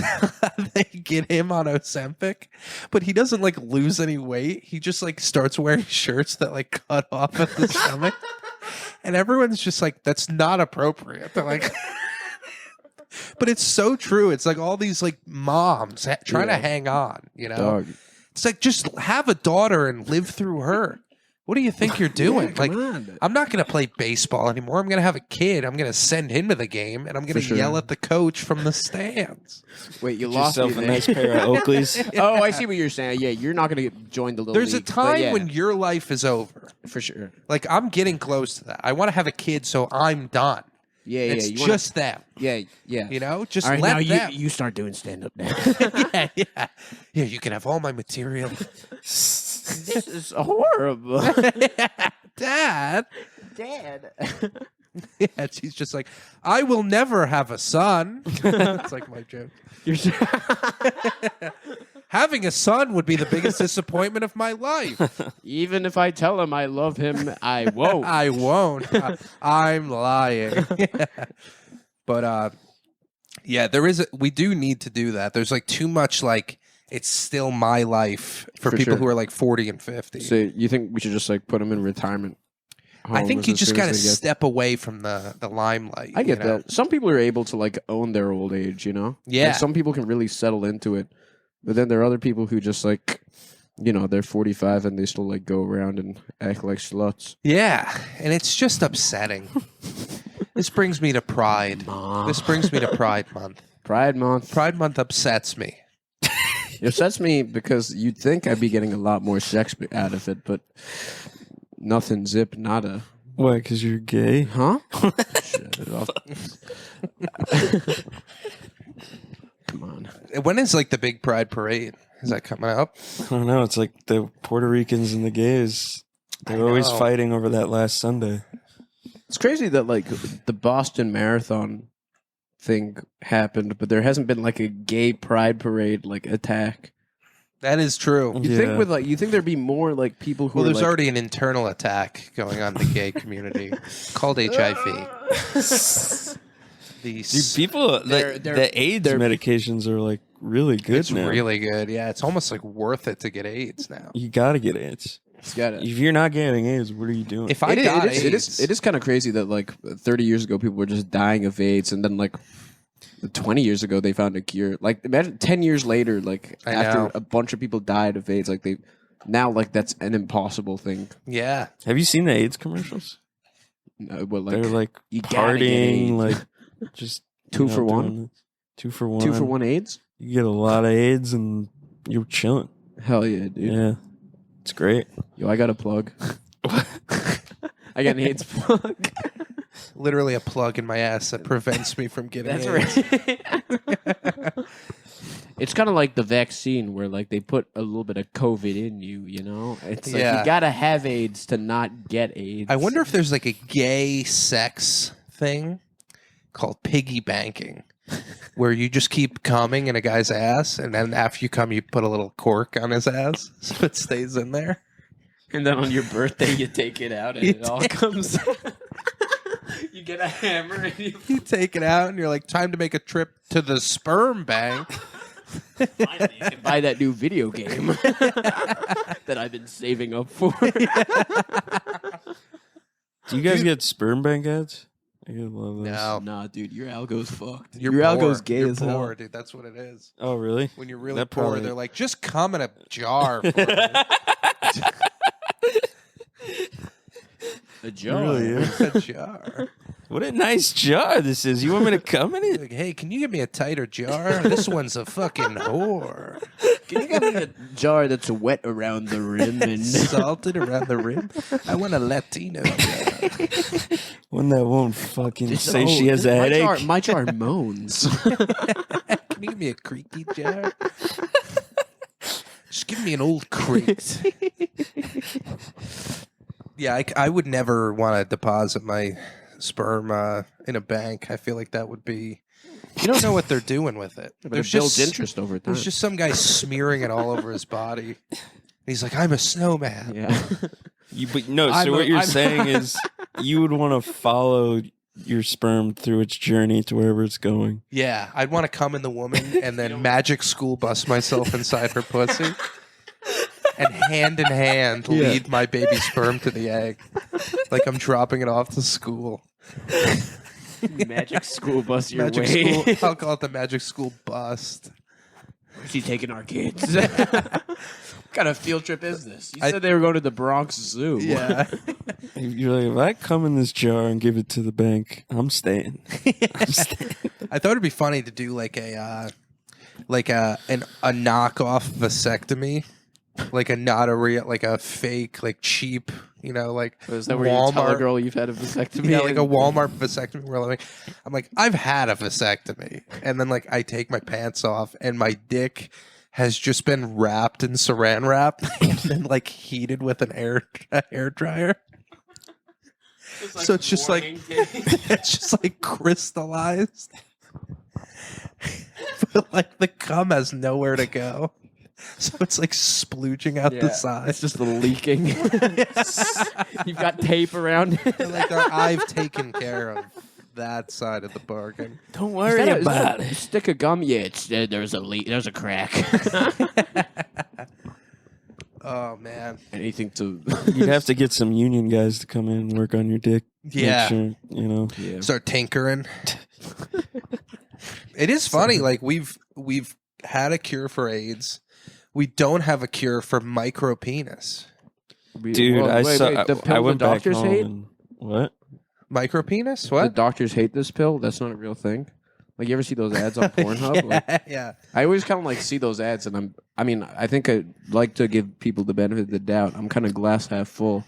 they get him on Ozempic, but he doesn't like lose any weight. He just like starts wearing shirts that like cut off at the stomach, and everyone's just like, that's not appropriate. They're like, but it's so true. It's like all these like moms trying to Yeah. hang on, you know. Dog. It's like just have a daughter and live through her. What do you think you're doing? Come Like, on. I'm not going to play baseball anymore. I'm going to have a kid. I'm going to send him to the game, and I'm going For to sure. yell at the coach from the stands. Wait, you lost me Yourself a there. nice pair of Oakleys. Oh, I see what you're saying. Yeah, you're not going to join the little There's a league, but time yeah, when your life is over. for sure. Like, I'm getting close to that. I want to have a kid, so I'm done. Yeah, It's yeah. You wanna- just them. yeah, yeah. You know, just All right, let now them. you start doing stand up now. yeah, yeah, yeah. You can have all my material, This is horrible. Dad. Dad. Yeah, she's just like, I will never have a son. It's like my joke. Having a son would be the biggest disappointment of my life. Even if I tell him I love him, I won't. I won't. I'm lying. But yeah, we do need to do that. There's like too much like it's still my life for people sure. who are like 40 and 50. So you think we should just like put him in retirement? I think you homes as just soon got to as they get- step away from the limelight. I get you know? that. Some people are able to like own their old age, you know? Yeah. Like, some people can really settle into it. But then there are other people who just like, you know, they're 45 and they still like go around and act like sluts. Yeah, and it's just upsetting. This brings me to Pride. This brings me to Pride Month. Pride Month. Pride Month upsets me. It upsets me because you'd think I'd be getting a lot more sex out of it, but nothing, zip, nada. Why? Because you're gay? Huh? Shut it off. Come on. When is like the big Pride Parade? Is that coming up? I don't know. It's like the Puerto Ricans and the gays. They're always know. fighting over that last Sunday. It's crazy that like the Boston Marathon thing happened, but there hasn't been like a gay pride parade like attack. That is true. You think with like you think there'd be more like people who Well, are there's like, already an internal attack going on in the gay community called HIV. Dude, people, the AIDS medications are like really good It's now. really good. Yeah, it's almost like worth it to get AIDS now. You gotta get AIDS. it's got If you're not getting AIDS, what are you doing? If I got AIDS, it is kind of crazy that like 30 years ago people were just dying of AIDS, and then like 20 years ago they found a cure. Like imagine 10 years later, like I after know. a bunch of people died of AIDS, like they now like that's an impossible thing. yeah, Have you seen the AIDS commercials? But like They're like you gotta get partying, AIDS. like just Two you know, for one? doing this. 2 for 1. 2 for 1 AIDS. You get a lot of AIDS and you're chilling. Hell yeah, dude. Yeah, it's great. Yo, I got a plug. I got an AIDS plug. literally a plug in my ass that prevents me from getting That's AIDS. right. It's kind of like the vaccine where like they put a little bit of COVID in you, you know? It's like Yeah. you gotta have AIDS to not get AIDS. I wonder if there's like a gay sex thing called piggy banking, where you just keep coming in a guy's ass, and then after you come, you put a little cork on his ass so it stays in there. And then on your birthday you take it out and You it all take- comes you You get a hammer and you You take it out, and you're like, time to make a trip to the sperm bank. finally you can buy that new video game that I've been saving up for. Do you guys get sperm bank ads? I get a lot of those. No, Nah, dude, your algo's fucked. you're your poor. algo's gay You're as poor, hell. dude. That's what it is. Oh, really? When you're really That poor, probably- they're like, just come in a jar. For me." A jar. Really, yeah. a jar. What a nice jar this is. You want me to come in it? Like, hey, can you give me a tighter jar? This one's a fucking whore. Can you give me a jar that's wet around the rim and Salted around the rim. I want a Latino jar. One that won't fucking say Oh, she has a headache. My jar moans. Can you give me a creaky jar? Just give me an old crate. Yeah, I would never want to deposit my sperm in a bank. I feel like that would be. You don't know what they're doing with it. But it builds interest over time. There's just some guy smearing it all over his body. He's like, I'm a snowman. Yeah. But no, so what you're saying is you would want to follow your sperm through its journey to wherever it's going. Yeah, I'd want to come in the woman and then magic school bust myself inside her pussy. And hand in hand lead my baby sperm to the egg. Like I'm dropping it off to school. Magic school bus your Magic way. school. I'll call it the magic school bust. She's taking our kids. What kind of field trip is this? You said they were going to the Bronx Zoo. Yeah. You're like, if I come in this jar and give it to the bank, I'm staying. I thought it'd be funny to do like a knockoff vasectomy. Like a not a real, like a fake, like cheap, like Is that where you tell a girl you've had a vasectomy? Yeah, like a Walmart vasectomy where I'm like, I've had a vasectomy. And then like I take my pants off and my dick has just been wrapped in saran wrap and then like heated with an hair dryer. So it's just like it's just like crystallized. But like the cum has nowhere to go. So it's like splooging out the side. It's just leaking. You've got tape around it. Like I've taken care of that side of the bargain. Don't worry about a it. stick of gum? Yeah, there's a leak. There's a crack. Oh man. Anything to You'd have to get some union guys to come in and work on your dick. Yeah. Make sure, yeah. Start tinkering. It is funny. Like we've had a cure for AIDS. We don't have a cure for micro penis. Dude, I went the back doctors home hate. and what? Micro penis? The What? doctors hate this pill. That's not a real thing. Like you ever see those ads on Pornhub? Like, Yeah. I always kind of like see those ads, and I think I'd like to give people the benefit of the doubt. I'm kind of glass half full,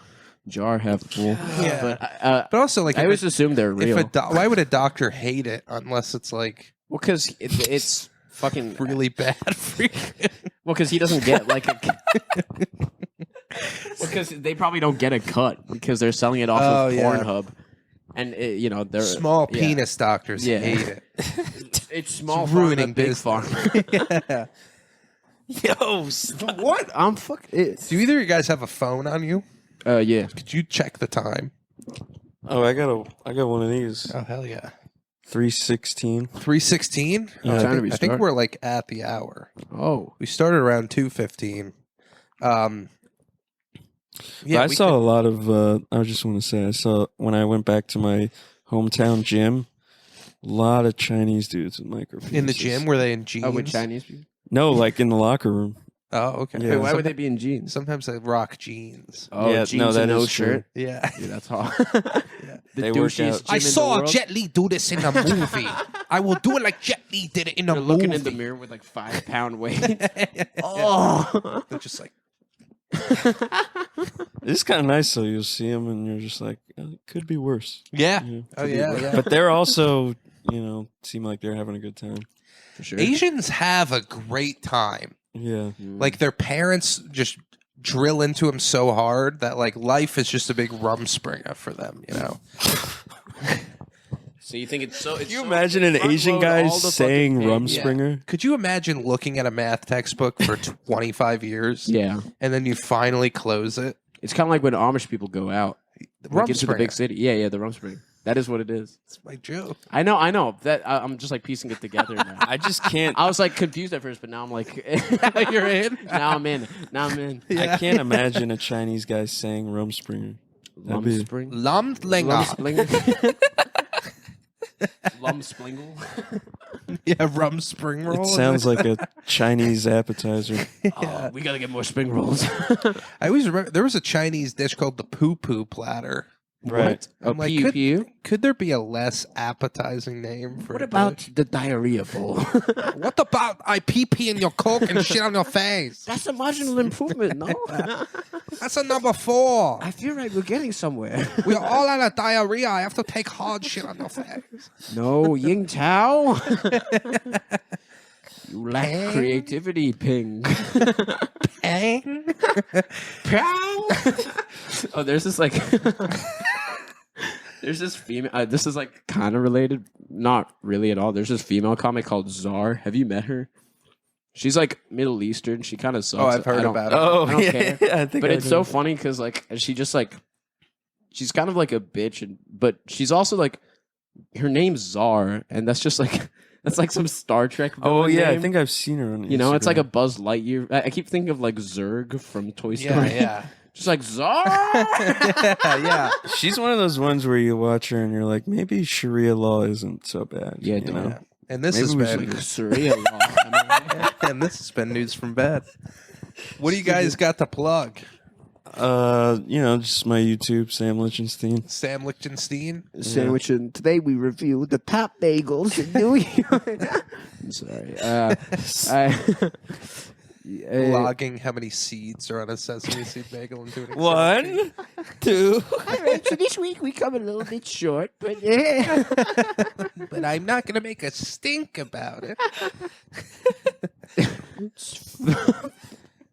jar half full. Yeah. But also, like, I always assume they're real. why would a doctor hate it unless it's like Well, because it's fucking really bad for you? Well, because he doesn't get like a. Because they probably don't get a cut because they're selling it off of yeah. Pornhub, and they're Small yeah. penis doctors Yeah. hate it. It's small ruining pharma, big business. pharma. Yeah. Yo, What? I'm fuck. Do either of you guys have a phone on you? Yeah. Could you check the time? I got one of these. Oh hell yeah. 3:16. 3:16? Yeah, I time did we think, I think start? we're like at the hour. Oh. We started around 2:15. I saw a lot of. I just want to say, I saw when I went back to my hometown gym, a lot of Chinese dudes with micro penises. in the gym. Were they in jeans? Oh, with Chinese people? No, like in the locker room. Oh, okay. Yeah. Wait, why would they be in jeans? Sometimes they rock jeans. Oh, Yeah, jeans no, that and no is true. shirt. Yeah. Dude, that's hot. Yeah. The They work douchiest out. gym in the world. Li do this in a movie. I will do it like Jet Li did it in a You're movie. looking in the mirror with like 5-pound weight. Oh. They're just like, It's kind of nice though. You'll see them and you're just like, it could be worse. yeah. Yeah. Oh, yeah, yeah. But they're also, seem like they're having a good time. For sure. Asians have a great time. Yeah. Like their parents just drill into them so hard that like life is just a big rumspringer for them, So you think it's so? Can Can you imagine an Asian guy saying Rumspringer? Could you imagine looking at a math textbook for 25 years Yeah, and then you finally close it? it's kind of like when Amish people go out like, into the Rumspringer. big city. Yeah, the Rumspringa. That is what it is. It's my joke. I know. That I'm just like piecing it together now. I just can't. I was like confused at first, but now I'm like, you're in. Now I'm in. I can't imagine a Chinese guy saying Rumspringer. That'd be- Lumspring. Lumslinger. Lumsplingle. Yeah, rum spring roll. It sounds like a Chinese appetizer. Oh, we gotta get more spring rolls. I always remember there was a Chinese dish called the poo poo platter. Right. Oh, I'm like, PU. could there be a less appetizing name for What a about dish? the diarrhea bowl? What about I pee in your Coke and shit on your face? That's a marginal improvement, no? That's a number 4. I feel like we're getting somewhere. We're all out of diarrhea. I have to take hard shit on your face. No, Ying Tao. You lack Ping. creativity, Ping. Pang. Oh, there's this like, there's this female. This is like kind of related, not really at all. There's this female comic called Czar. Have you met her? She's like Middle Eastern. She kind of sucks. Oh, I've heard about it. Oh, I don't yeah, care. I think But I it's do. so funny because like she just like, she's kind of like a bitch, but she's also like, her name's Czar, and that's just like. That's like some Star Trek. Oh villain yeah, name. I think I've seen her on. You know, it's like a Instagram. Buzz Lightyear. I keep thinking of like Zurg from Toy Story. Yeah, Just like Czar. yeah. yeah. She's one of those ones where you watch her and you're like, maybe Sharia law isn't so bad. Yeah, you dude. know? And this Maybe has we been should- Surya law. and this has been news from bed. What do you guys got to plug? Just my YouTube, Sam Lichtenstein. Sam Lichtenstein. Sandwich, and today we review the top bagels in New York. I'm sorry. Logging how many seeds are on a sesame seed bagel and doing it. 1, 2. All right, so this week we come a little bit short, but yeah. But I'm not going to make a stink about it.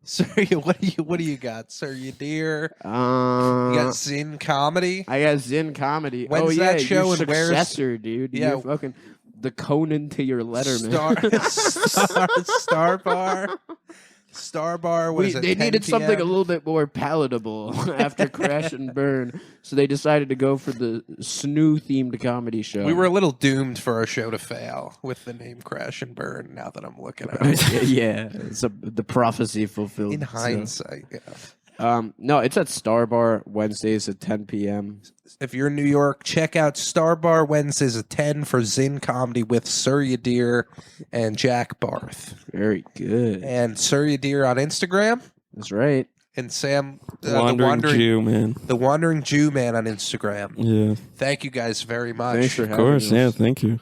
Surya, what do you got? Surya dear. You got Zin comedy. I got Zen comedy. When's oh yeah, that show your and where's- successor, dude. Yeah. You're fucking the Conan to your Letterman. Star Bar. Star Bar was at They 10 needed something a p.m. little bit more palatable after Crash and Burn, so they decided to go for the snoo themed comedy show. We were a little doomed for our show to fail with the name Crash and Burn. Now that I'm looking at it, yeah, it's the prophecy fulfilled. in so. hindsight, yeah. No, it's at Star Bar Wednesdays at 10 p.m. If you're in New York, check out Star Bar Wednesdays at 10 for Zin comedy with Surya Deer and Jack Barth. Very good. And Surya Deer on Instagram, That's right. and Sam, Wandering Jew, man. the Wandering Jew Man on Instagram. Yeah. Thank you guys very much. Thanks for Of having course. us. Yeah. Thank you.